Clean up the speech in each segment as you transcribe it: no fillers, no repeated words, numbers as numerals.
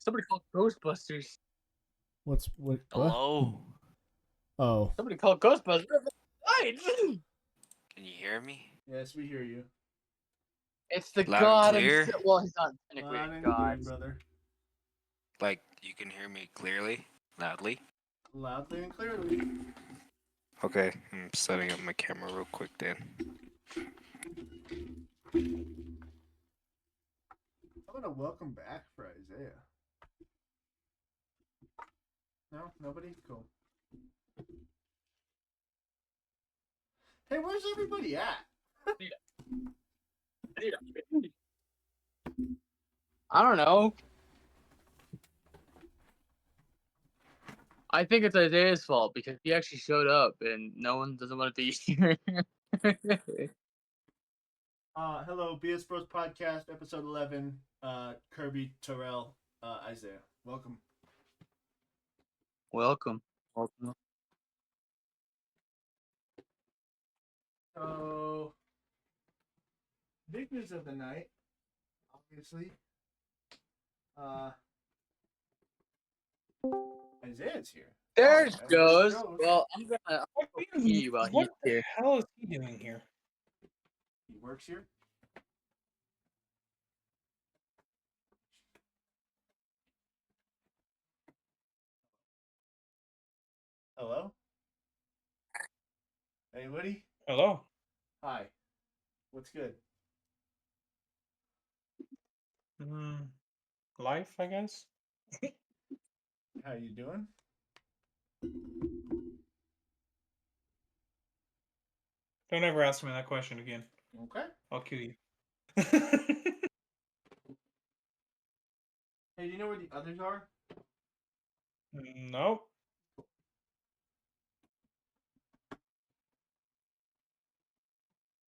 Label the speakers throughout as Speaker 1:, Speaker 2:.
Speaker 1: Somebody called Ghostbusters.
Speaker 2: What?
Speaker 3: Hello?
Speaker 2: Oh.
Speaker 1: Somebody called Ghostbusters. Right.
Speaker 3: Can you hear me?
Speaker 2: Yes, we hear you.
Speaker 1: It's the
Speaker 3: Loud and
Speaker 1: god
Speaker 3: clear?
Speaker 1: himself. Well, he's not technically
Speaker 2: Loud
Speaker 1: a
Speaker 2: and
Speaker 1: god.
Speaker 2: clear, brother.
Speaker 3: Like, you can hear me clearly? Loudly?
Speaker 2: Loudly and clearly.
Speaker 3: Okay, I'm setting up my camera real quick then.
Speaker 2: I'm gonna welcome back for Isaiah. No? Nobody? Cool. Hey, where's everybody at?
Speaker 1: I don't know. I think it's Isaiah's fault because he actually showed up and no one doesn't want to be here.
Speaker 2: Hello, BS Bros Podcast, episode 11. Kirby, Terrell, Isaiah. Welcome.
Speaker 1: Welcome.
Speaker 2: So, big news of the night, obviously. Isaiah's here.
Speaker 1: There's
Speaker 2: Oh,
Speaker 1: Joe's.
Speaker 2: Joe's.
Speaker 1: Well, I'm gonna pee while he's
Speaker 4: What the
Speaker 1: here.
Speaker 4: hell is he doing here?
Speaker 2: He works here. Hello? Anybody?
Speaker 4: Hello.
Speaker 2: Hi. What's good?
Speaker 4: Life, I guess.
Speaker 2: How you doing?
Speaker 4: Don't ever ask me that question again.
Speaker 2: Okay.
Speaker 4: I'll kill you.
Speaker 2: Hey, do you know where the others are?
Speaker 4: Nope.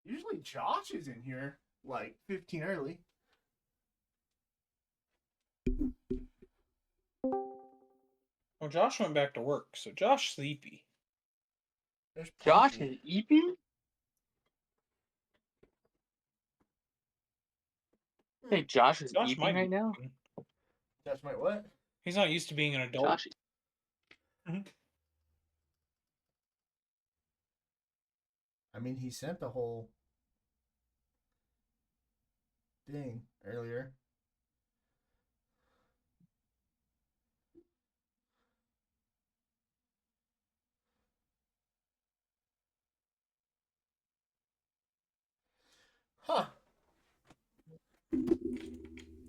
Speaker 2: Usually Josh is in here, like 15 early.
Speaker 4: Well, Josh went back to work, so Josh sleepy.
Speaker 2: There's
Speaker 1: Josh
Speaker 2: Punky.
Speaker 1: is eeping? Hey, Josh is
Speaker 4: Josh
Speaker 1: eeping
Speaker 4: might
Speaker 1: right
Speaker 4: be.
Speaker 1: now?
Speaker 2: Josh might what?
Speaker 4: He's not used to being an adult.
Speaker 1: Josh.
Speaker 2: I mean, he sent the whole thing earlier. Huh.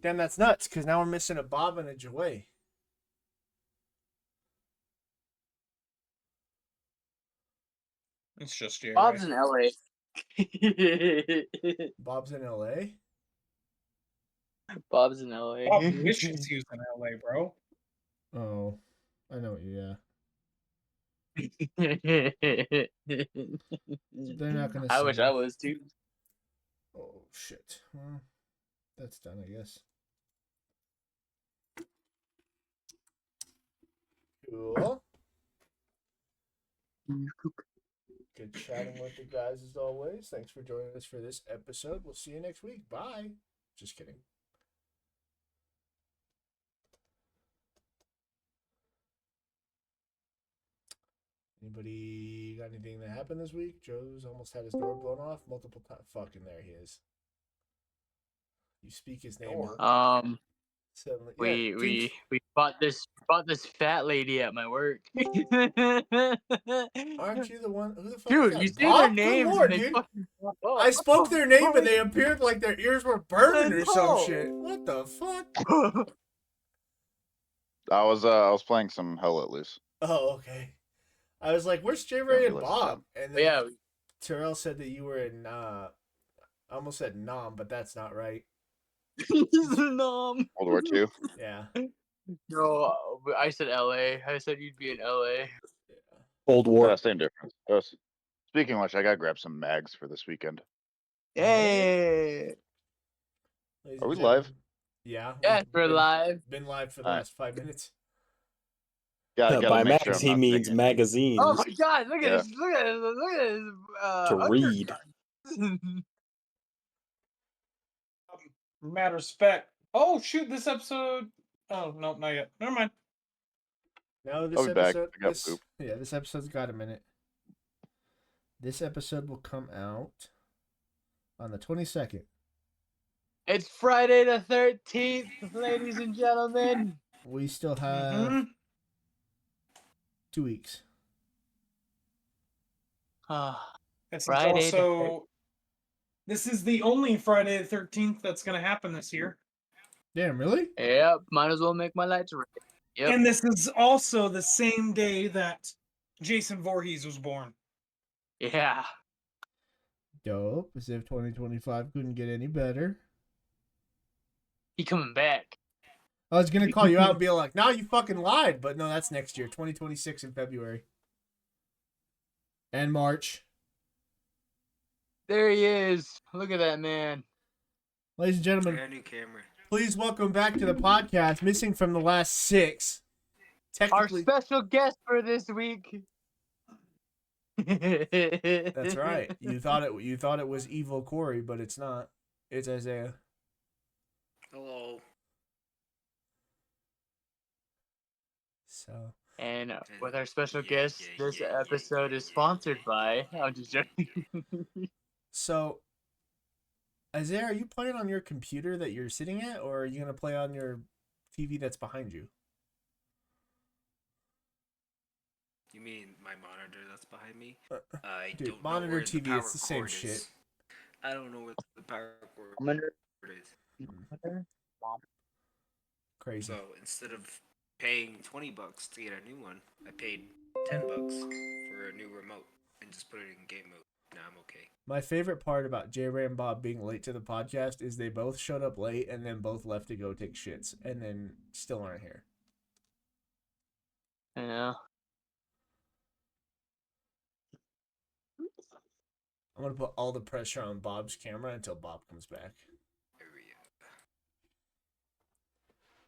Speaker 2: Damn, that's nuts, because now we're missing a Bob and a Joey.
Speaker 4: It's just Jerry.
Speaker 1: Bob's in LA.
Speaker 2: Bob's in LA?
Speaker 1: Bob's in LA.
Speaker 4: Bob wishes he was in LA, bro.
Speaker 2: Oh, I know what you, They're not going to
Speaker 1: I wish I was too.
Speaker 2: Oh, shit. Well, that's done, I guess. Cool. Good chatting with you guys as always. Thanks for joining us for this episode. We'll see you next week. Bye. Just kidding. Anybody got anything that happened this week? Joe's almost had his door blown off multiple times. Fucking there he is. You speak his name. Suddenly,
Speaker 1: We bought this fat lady at my work.
Speaker 2: Aren't you the one? Who the fuck
Speaker 1: Dude,
Speaker 2: is that?
Speaker 1: you say
Speaker 2: Bob?
Speaker 1: their
Speaker 2: Good
Speaker 1: names
Speaker 2: Lord,
Speaker 1: and they
Speaker 2: dude.
Speaker 1: fucking pop up.
Speaker 2: I spoke their name and they appeared like their ears were burning or some
Speaker 1: No.
Speaker 2: shit. What the fuck?
Speaker 5: I was playing some Hell Let Loose.
Speaker 2: Oh, okay. I was like, "Where's J. Ray and Bob?" And then
Speaker 1: Yeah,
Speaker 2: Terrell said that you were in. I almost said Nom, but that's not right.
Speaker 1: Nom.
Speaker 5: World War II.
Speaker 2: Yeah.
Speaker 1: No, I said LA. I said you'd be in LA.
Speaker 6: Cold War.
Speaker 5: Same difference. Speaking of which, I gotta grab some mags for this weekend.
Speaker 1: Hey.
Speaker 2: Ladies
Speaker 5: Are
Speaker 2: and
Speaker 5: we live?
Speaker 2: gentlemen. Yeah.
Speaker 1: Yes,
Speaker 2: we've
Speaker 1: we're live.
Speaker 2: Been live for the
Speaker 5: Alright.
Speaker 2: last 5 minutes.
Speaker 5: Gotta
Speaker 6: By
Speaker 5: make sure
Speaker 6: mags,
Speaker 5: I'm
Speaker 6: he
Speaker 5: not
Speaker 6: means
Speaker 5: thinking.
Speaker 6: magazines.
Speaker 1: Oh my god, look at
Speaker 5: Yeah.
Speaker 1: this. Look at this. Look at this.
Speaker 6: To read.
Speaker 4: Matter of spec. Oh shoot! This episode Oh no, not yet. Never mind.
Speaker 2: No, this
Speaker 5: I'll be back.
Speaker 2: episode.
Speaker 5: I got poop.
Speaker 2: This episode's got a minute. This episode will come out on the 22nd.
Speaker 1: It's Friday the 13th, ladies and gentlemen.
Speaker 2: We still have 2 weeks.
Speaker 4: This is
Speaker 1: Friday the
Speaker 4: also. This is the only Friday the 13th that's going to happen this year.
Speaker 2: Damn, really?
Speaker 1: Yep, might as well make my lights red. Yep.
Speaker 4: And this is also the same day that Jason Voorhees was born.
Speaker 1: Yeah.
Speaker 2: Dope. As if 2025 couldn't get any better.
Speaker 1: He coming back.
Speaker 2: I was gonna call you out and be like, "No, you fucking lied," but no, that's next year, 2026 in February and March.
Speaker 1: There he is. Look at that man.
Speaker 2: Ladies and gentlemen,
Speaker 3: Brand new camera.
Speaker 2: please welcome back to the podcast, missing from the last 6.
Speaker 1: Our
Speaker 2: Technically,
Speaker 1: special guest for this week.
Speaker 2: that's right. You thought it was evil Corey, but it's not. It's Isaiah.
Speaker 3: Hello.
Speaker 2: So
Speaker 1: And with our special guest, this episode is sponsored by. I'm just joking.
Speaker 2: So, Isaiah, are you playing on your computer that you're sitting at, or are you gonna play on your TV that's behind you?
Speaker 3: You mean my monitor that's behind me?
Speaker 2: Uh,
Speaker 3: I
Speaker 2: dude,
Speaker 3: don't
Speaker 2: monitor
Speaker 3: know where
Speaker 2: TV,
Speaker 3: the power
Speaker 2: it's the same
Speaker 3: cord
Speaker 2: shit.
Speaker 3: is. I don't know where the power cord is.
Speaker 2: Crazy.
Speaker 3: So instead of paying $20 to get a new one, I paid $10 for a new remote and just put it in game mode. Now I'm okay.
Speaker 2: My favorite part about J-Ray and Bob being late to the podcast is they both showed up late and then both left to go take shits and then still aren't here.
Speaker 1: Yeah.
Speaker 2: I'm gonna put all the pressure on Bob's camera until Bob comes back.
Speaker 3: There we go.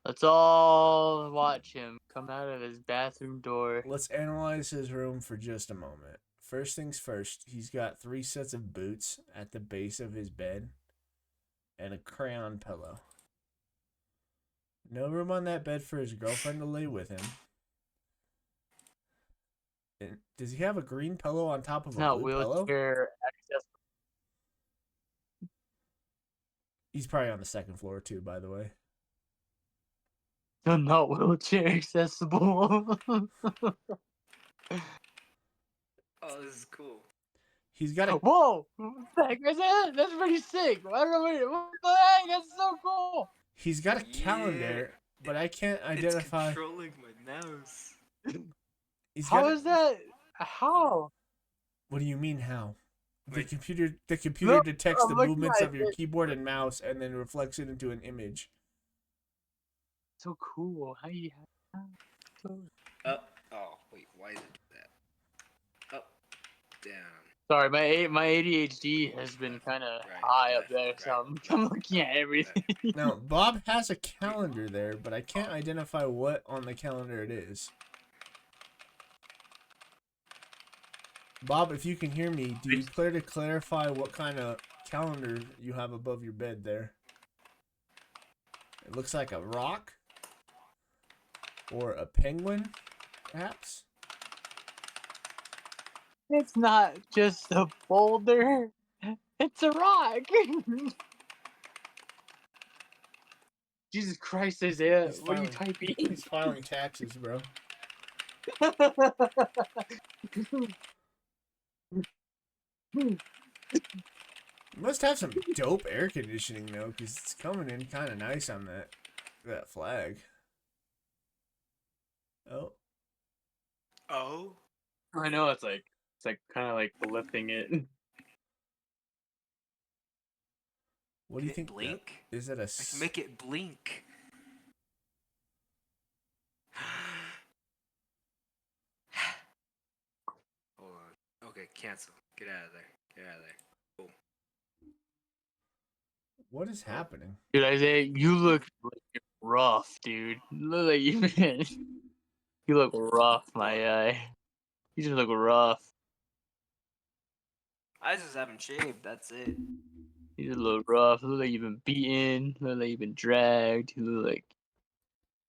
Speaker 1: Let's all watch him come out of his bathroom door.
Speaker 2: Let's analyze his room for just a moment. First things first, he's got 3 sets of boots at the base of his bed and a crayon pillow. No room on that bed for his girlfriend to lay with him. And does he have a green pillow on top of
Speaker 1: It's
Speaker 2: a
Speaker 1: not
Speaker 2: blue pillow?
Speaker 1: wheelchair accessible.
Speaker 2: He's probably on the 2nd floor too, by the way.
Speaker 1: Not wheelchair accessible.
Speaker 3: Oh, this is cool.
Speaker 2: He's got a
Speaker 1: Whoa! What the heck is that? That's pretty sick. I don't know what the heck. That's so cool.
Speaker 2: he's got a calendar, but I can't identify.
Speaker 3: It's controlling my mouse.
Speaker 2: He's
Speaker 1: How
Speaker 2: got
Speaker 1: is that? How?
Speaker 2: What do you mean how? The
Speaker 3: Wait.
Speaker 2: computer
Speaker 1: No,
Speaker 2: detects
Speaker 1: I'm
Speaker 2: the
Speaker 1: looking
Speaker 2: movements
Speaker 1: at
Speaker 2: of your
Speaker 1: it.
Speaker 2: keyboard and mouse and then reflects it into an image.
Speaker 1: So cool. How you have
Speaker 3: Up. Oh, wait. Why did it do that? Up. Down.
Speaker 1: Sorry, my ADHD has been kind of
Speaker 3: Right,
Speaker 1: high up
Speaker 3: left,
Speaker 1: there,
Speaker 3: right,
Speaker 1: so I'm looking at everything.
Speaker 2: Now, Bob has a calendar there, but I can't identify what on the calendar it is. Bob, if you can hear me, do you care to clarify what kind of calendar you have above your bed there? It looks like a rock or a penguin, perhaps.
Speaker 1: It's not just a boulder. It's a rock. Jesus Christ, Isaiah,
Speaker 2: He's
Speaker 1: what are you
Speaker 2: filing-
Speaker 1: typing?
Speaker 2: He's filing taxes, bro. You must have some dope air conditioning though, because it's coming in kind of nice on that flag. Oh,
Speaker 3: Oh.
Speaker 1: I know it's like kind of like lifting it.
Speaker 2: what do you
Speaker 3: Can it
Speaker 2: think?
Speaker 3: blink?
Speaker 2: Is it a?
Speaker 3: I can make it blink. Hold on. Okay, cancel. Get out of there. Get out of there. Boom.
Speaker 2: What is happening?
Speaker 1: Dude, Isaiah, you look like rough, dude. You look like you look rough, my guy. You just look rough.
Speaker 3: I just haven't shaved. That's it.
Speaker 1: You just look rough. You look like you've been beaten. You look like you've been dragged. You look like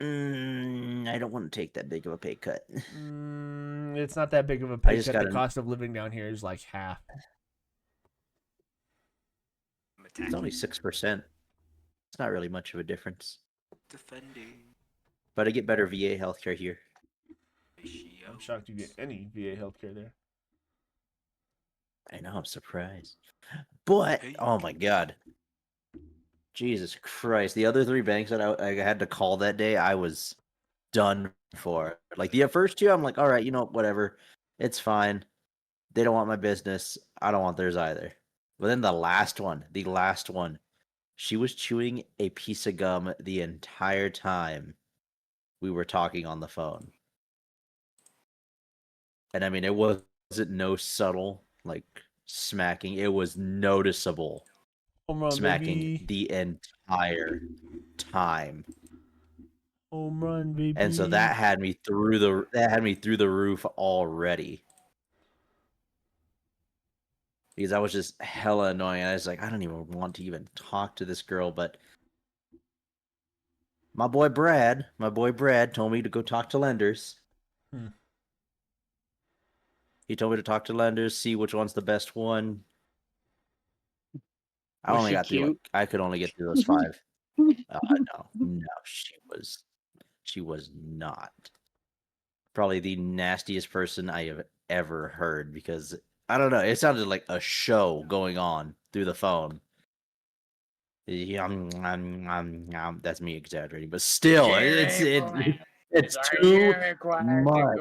Speaker 6: I don't want to take that big of a pay cut.
Speaker 2: It's not that big of a pay
Speaker 6: just
Speaker 2: cut.
Speaker 6: got
Speaker 2: The
Speaker 6: an-
Speaker 2: cost of living down here is like half.
Speaker 3: I'm
Speaker 6: It's
Speaker 3: attacking.
Speaker 6: only 6%. It's not really much of a difference.
Speaker 3: Defending.
Speaker 6: But I get better VA healthcare here.
Speaker 2: I'm shocked you get any VA healthcare there.
Speaker 6: I know, I'm surprised. But, oh my god. Jesus Christ. The other 3 banks that I had to call that day, I was done for. Like, the first 2, I'm like, all right, you know, whatever. It's fine. They don't want my business. I don't want theirs either. But then the last one, she was chewing a piece of gum the entire time we were talking on the phone. And I mean, it wasn't no subtle, like, smacking. It was noticeable
Speaker 2: Home run,
Speaker 6: smacking
Speaker 2: baby.
Speaker 6: the entire time.
Speaker 2: Home run, baby.
Speaker 6: And so that had me through the roof already. Because I was just hella annoying. I was like, I don't even want to even talk to this girl, but my boy Brad told me to go talk to lenders. He told me to talk to lenders, see which one's the best one. I
Speaker 1: Was
Speaker 6: only
Speaker 1: she
Speaker 6: got through
Speaker 1: cute?
Speaker 6: I could only get through those 5. No, she was not. Probably the nastiest person I have ever heard, because I don't know, it sounded like a show going on through the phone. That's me exaggerating, but still, it's too much.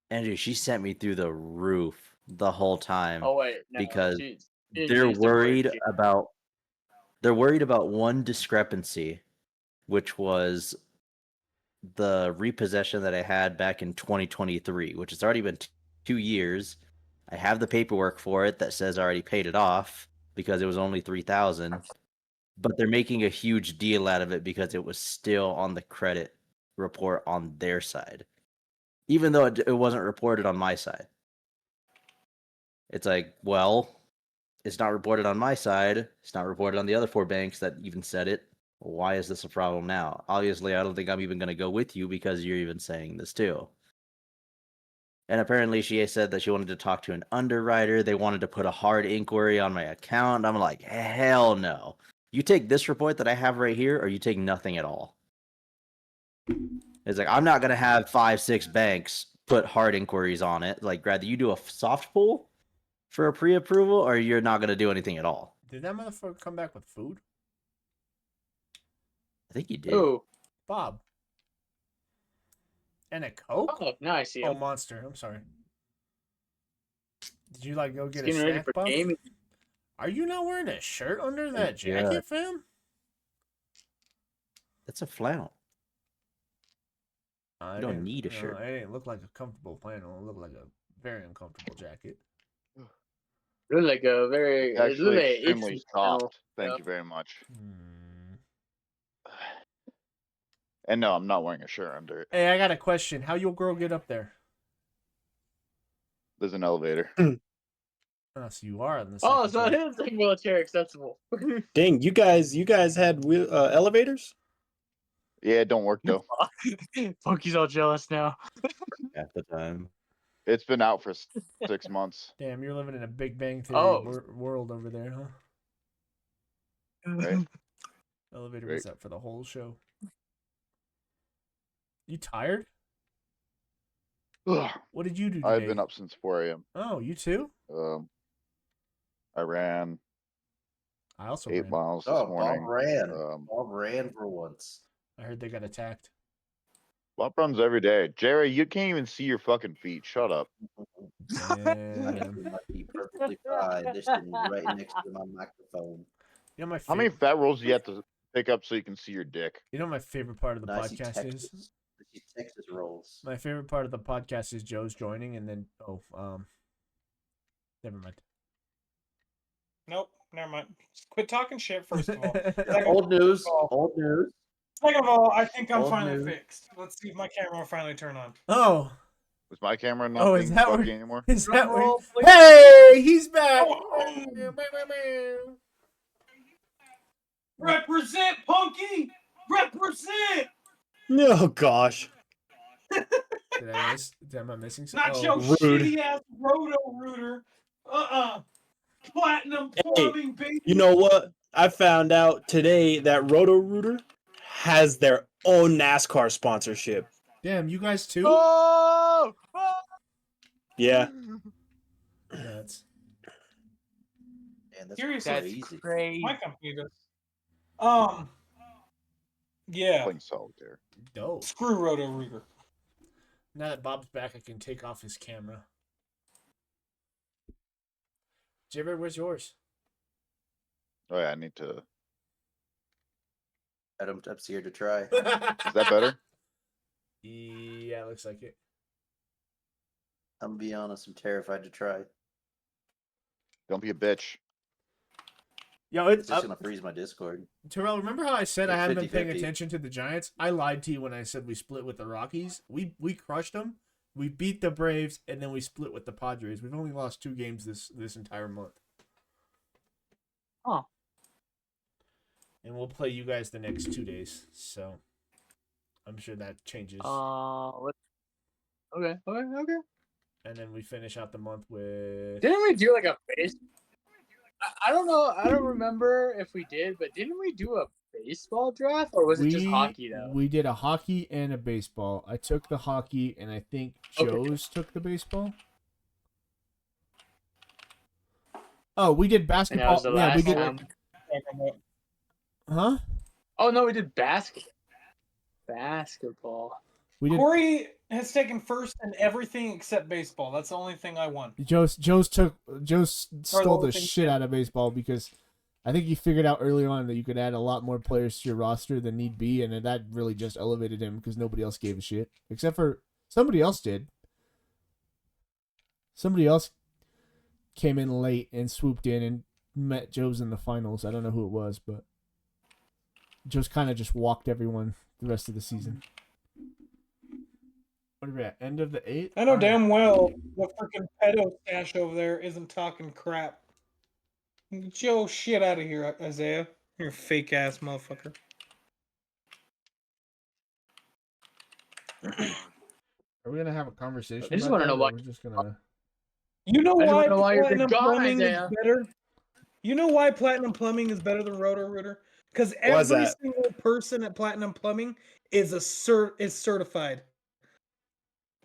Speaker 6: Andrew, she sent me through the roof the whole time
Speaker 1: Oh wait, no,
Speaker 6: because
Speaker 1: she didn't
Speaker 6: they're
Speaker 1: use the word
Speaker 6: worried
Speaker 1: cute.
Speaker 6: about one discrepancy, which was the repossession that I had back in 2023, which has already been 2 years. I have the paperwork for it that says I already paid it off because it was only 3,000, but they're making a huge deal out of it because it was still on the credit report on their side, even though it wasn't reported on my side. It's like, well, it's not reported on my side. It's not reported on the other 4 banks that even said it. Why is this a problem now? Obviously, I don't think I'm even going to go with you because you're even saying this too. And apparently she said that she wanted to talk to an underwriter. They wanted to put a hard inquiry on my account. I'm like, hell no. You take this report that I have right here, or you take nothing at all. It's like, I'm not going to have 5, 6 banks put hard inquiries on it. Like, rather you do a soft pull for a pre-approval, or you're not going to do anything at all.
Speaker 2: Did that motherfucker come back with food?
Speaker 6: I think you did.
Speaker 1: Ooh.
Speaker 2: Bob. And a Coke?
Speaker 1: Oh, now I see
Speaker 2: Oh,
Speaker 1: him.
Speaker 2: Monster. I'm sorry. Did you like go get a
Speaker 1: Getting ready
Speaker 2: snack,
Speaker 1: for
Speaker 2: Bob?
Speaker 1: gaming.
Speaker 2: Are you not wearing a shirt under that jacket, fam?
Speaker 6: That's a flannel.
Speaker 2: You
Speaker 6: don't need a shirt.
Speaker 2: It didn't look like a comfortable flannel. It looked like a very uncomfortable jacket.
Speaker 1: Look like a very
Speaker 5: Actually,
Speaker 1: like
Speaker 5: extremely
Speaker 1: itchy
Speaker 5: soft.
Speaker 1: panel.
Speaker 5: Thank
Speaker 1: Yeah.
Speaker 5: you very much. And no, I'm not wearing a shirt under it.
Speaker 2: Hey, I got a question. How your girl get up there?
Speaker 5: There's an elevator.
Speaker 2: Oh, so you are on the
Speaker 1: Oh,
Speaker 2: second
Speaker 1: so it
Speaker 2: floor.
Speaker 1: is like wheelchair accessible.
Speaker 7: Dang, you guys had elevators?
Speaker 5: Yeah, it don't work though.
Speaker 1: Funky's all jealous now.
Speaker 6: At the time.
Speaker 5: It's been out for 6 months.
Speaker 2: Damn, you're living in a Big Bang Theory
Speaker 1: Oh.
Speaker 2: world over there, huh?
Speaker 5: Right?
Speaker 2: Elevator
Speaker 5: Great.
Speaker 2: was up for the whole show. You tired?
Speaker 5: Ugh.
Speaker 2: What did you do today?
Speaker 5: I've been up since 4 a.m.
Speaker 2: Oh, you too?
Speaker 5: I ran
Speaker 2: I also
Speaker 5: 8
Speaker 2: ran.
Speaker 5: miles this morning.
Speaker 6: Bob ran for once.
Speaker 2: I heard they got attacked.
Speaker 5: Bob runs every day. Jerry, you can't even see your fucking feet. Shut up.
Speaker 6: I can see my feet perfectly fine. They're sitting right next to my microphone.
Speaker 2: You know my
Speaker 5: How many fat rolls do you have to pick up so you can see your dick?
Speaker 2: You know what my favorite part of the
Speaker 6: I see
Speaker 2: podcast is?
Speaker 6: Texas rolls.
Speaker 2: My favorite part of the podcast is Joe's joining, and then never mind.
Speaker 4: Nope, never mind. Quit talking shit, first of all.
Speaker 6: Old news. Old news.
Speaker 4: Second of all, I think I'm
Speaker 6: Old
Speaker 4: finally
Speaker 6: news.
Speaker 4: fixed. Let's see if my camera will finally turn on.
Speaker 2: Oh,
Speaker 5: Is my camera not
Speaker 2: oh, is
Speaker 5: being
Speaker 2: that
Speaker 5: buggy
Speaker 2: where?
Speaker 5: anymore?
Speaker 2: Is that where?
Speaker 4: Roll, please.
Speaker 2: Hey, he's back.
Speaker 4: Oh. Represent, Punky! Represent!
Speaker 7: Oh gosh.
Speaker 2: Am I missing something?
Speaker 4: Not
Speaker 2: Oh,
Speaker 4: your
Speaker 7: Rude.
Speaker 4: shitty ass roto rooter. Platinum
Speaker 7: Hey,
Speaker 4: plumbing, baby.
Speaker 7: you know what? I found out today that Roto Rooter has their own NASCAR sponsorship.
Speaker 2: damn, you guys too?
Speaker 1: Oh!
Speaker 7: Yeah.
Speaker 2: Nuts.
Speaker 6: Man, that's
Speaker 4: Seriously.
Speaker 1: That's
Speaker 6: crazy.
Speaker 1: crazy.
Speaker 4: My computer. Yeah.
Speaker 5: Playing solitaire.
Speaker 2: Dope.
Speaker 4: Screw roto rooter.
Speaker 2: Now that Bob's back, I can take off his camera. Jibber, where's yours?
Speaker 5: Oh yeah, I need to.
Speaker 6: I'm scared to try.
Speaker 5: Is that better?
Speaker 2: Yeah, looks like it.
Speaker 6: I'm gonna be honest, I'm terrified to try.
Speaker 5: Don't be a bitch.
Speaker 2: Yo,
Speaker 6: It's just gonna freeze my Discord.
Speaker 2: Terrell, remember how I said I
Speaker 6: It's
Speaker 2: haven't been paying
Speaker 6: 50-50.
Speaker 2: attention to the Giants? I lied to you when I said we split with the Rockies. We crushed them. We beat the Braves, and then we split with the Padres. We've only lost 2 games this entire month.
Speaker 1: Oh.
Speaker 2: And we'll play you guys the next 2 days, so I'm sure that changes.
Speaker 1: What? Okay.
Speaker 2: And then we finish out the month with.
Speaker 1: Didn't we do like a base? I don't know. I don't remember if we did, but didn't we do a baseball draft or was it just hockey though?
Speaker 2: We did a hockey and a baseball. I took the hockey, and I think Joe's took the baseball. Oh, we did
Speaker 1: And that
Speaker 2: basketball.
Speaker 1: was the
Speaker 2: Yeah, we
Speaker 1: last
Speaker 2: did.
Speaker 1: time.
Speaker 2: Huh?
Speaker 1: Oh no, we did basketball.
Speaker 2: We did.
Speaker 4: Corey has taken first in everything except baseball. That's the only thing I won.
Speaker 2: Joe stole the
Speaker 4: thing-
Speaker 2: shit out of baseball because I think he figured out early on that you could add a lot more players to your roster than need be, and that really just elevated him because nobody else gave a shit except for somebody else did. Somebody else came in late and swooped in and met Joe's in the finals. I don't know who it was, but Joe's kind of just walked everyone the rest of the season. What are we at? End of the 8th?
Speaker 4: I know damn well the freaking pedo stash over there isn't talking crap. Get your shit out of here, Isaiah. You're a fake ass motherfucker.
Speaker 2: Are we gonna have a conversation?
Speaker 1: I just
Speaker 2: about
Speaker 1: wanna know
Speaker 2: that, or
Speaker 1: why-
Speaker 2: we're just gonna.
Speaker 4: You know
Speaker 1: I just
Speaker 4: why
Speaker 1: wanna know why you're
Speaker 4: Platinum
Speaker 1: gone,
Speaker 4: Plumbing
Speaker 1: Isaiah.
Speaker 4: is better? You know why Platinum Plumbing is better than Roto Rooter? Because
Speaker 7: Why is
Speaker 4: every
Speaker 7: that?
Speaker 4: single person at Platinum Plumbing is certified.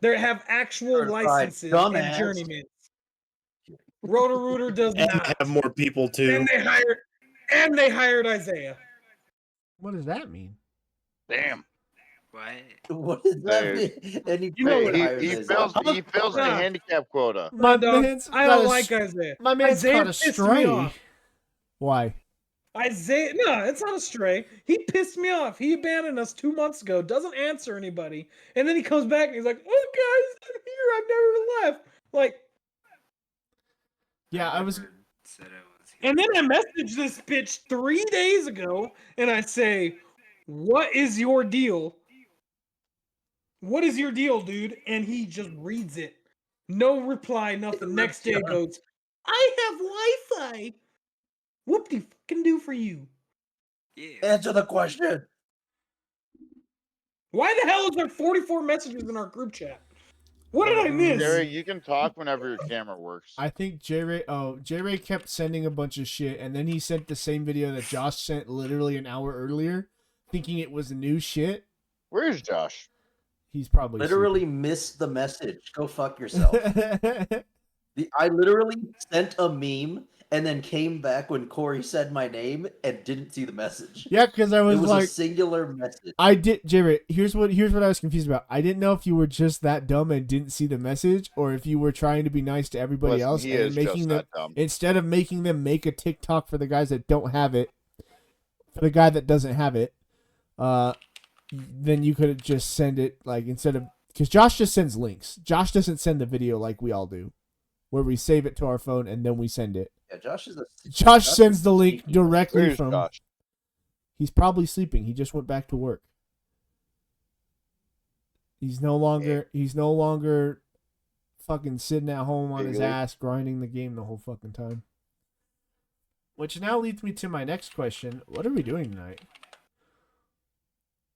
Speaker 4: They have actual
Speaker 6: Certified
Speaker 4: licenses
Speaker 6: dumbass.
Speaker 4: and journeymen. Roto Rooter does
Speaker 7: And
Speaker 4: not.
Speaker 7: have more people too.
Speaker 4: And they hired Isaiah.
Speaker 2: What does that mean?
Speaker 5: Damn.
Speaker 3: What?
Speaker 6: What does that
Speaker 5: Hey.
Speaker 6: mean? And he
Speaker 4: You know
Speaker 6: fucking
Speaker 4: what
Speaker 6: hired
Speaker 5: He
Speaker 6: his
Speaker 5: fills
Speaker 6: ass.
Speaker 5: the
Speaker 4: Nah.
Speaker 5: handicap quota.
Speaker 2: My
Speaker 4: Dog,
Speaker 2: man's
Speaker 4: I
Speaker 2: got
Speaker 4: don't
Speaker 2: a
Speaker 4: like
Speaker 2: s-
Speaker 4: Isaiah.
Speaker 2: My man's
Speaker 4: Isaiah
Speaker 2: caught a
Speaker 4: pissed me
Speaker 2: stray.
Speaker 4: off.
Speaker 2: Why?
Speaker 4: Isaiah, no, it's not a stray. He pissed me off. He abandoned us 2 months ago. Doesn't answer anybody, and then he comes back and he's like, "Oh, guys, I'm here. I've never left." Like,
Speaker 2: Yeah, I was.
Speaker 3: never said I was here.
Speaker 4: and then I messaged this bitch 3 days ago, and I say, "What is your deal? What is your deal, dude?" And he just reads it. No reply, nothing. Next day goes, "I have Wi-Fi. Whoop de fucking do for you."
Speaker 3: Yeah.
Speaker 6: Answer the question.
Speaker 4: Why the hell is there 44 messages in our group chat? What did I miss?
Speaker 5: Jerry, you can talk whenever your camera works.
Speaker 2: I think J-Ray kept sending a bunch of shit, and then he sent the same video that Josh sent literally an hour earlier, thinking it was new shit.
Speaker 5: Where is Josh?
Speaker 2: He's probably
Speaker 6: Literally missed the message. Go fuck yourself.
Speaker 2: sleeping.
Speaker 6: I literally sent a meme and then came back when Corey said my name and didn't see the message.
Speaker 2: Yeah, because I
Speaker 6: It
Speaker 2: was
Speaker 6: was
Speaker 2: like,
Speaker 6: a singular message.
Speaker 2: I did, J-Ray, here's what I was confused about. I didn't know if you were just that dumb and didn't see the message, or if you were trying to be nice to everybody
Speaker 5: Listen,
Speaker 2: else
Speaker 5: he
Speaker 2: and
Speaker 5: is
Speaker 2: making
Speaker 5: just
Speaker 2: them,
Speaker 5: that dumb.
Speaker 2: instead of making them make a TikTok for the guys that don't have it, for the guy that doesn't have it, then you could just send it, like, instead of, because Josh just sends links. Josh doesn't send the video like we all do, where we save it to our phone and then we send it.
Speaker 6: Yeah, Josh
Speaker 2: Josh sends
Speaker 6: is
Speaker 2: the link
Speaker 6: sneaky.
Speaker 2: directly
Speaker 5: Where's
Speaker 2: from.
Speaker 5: Josh?
Speaker 2: He's probably sleeping. He just went back to work. He's no longer fucking sitting at home on his
Speaker 5: Giggly.
Speaker 2: ass grinding the game the whole fucking time. Which now leads me to my next question. What are we doing tonight?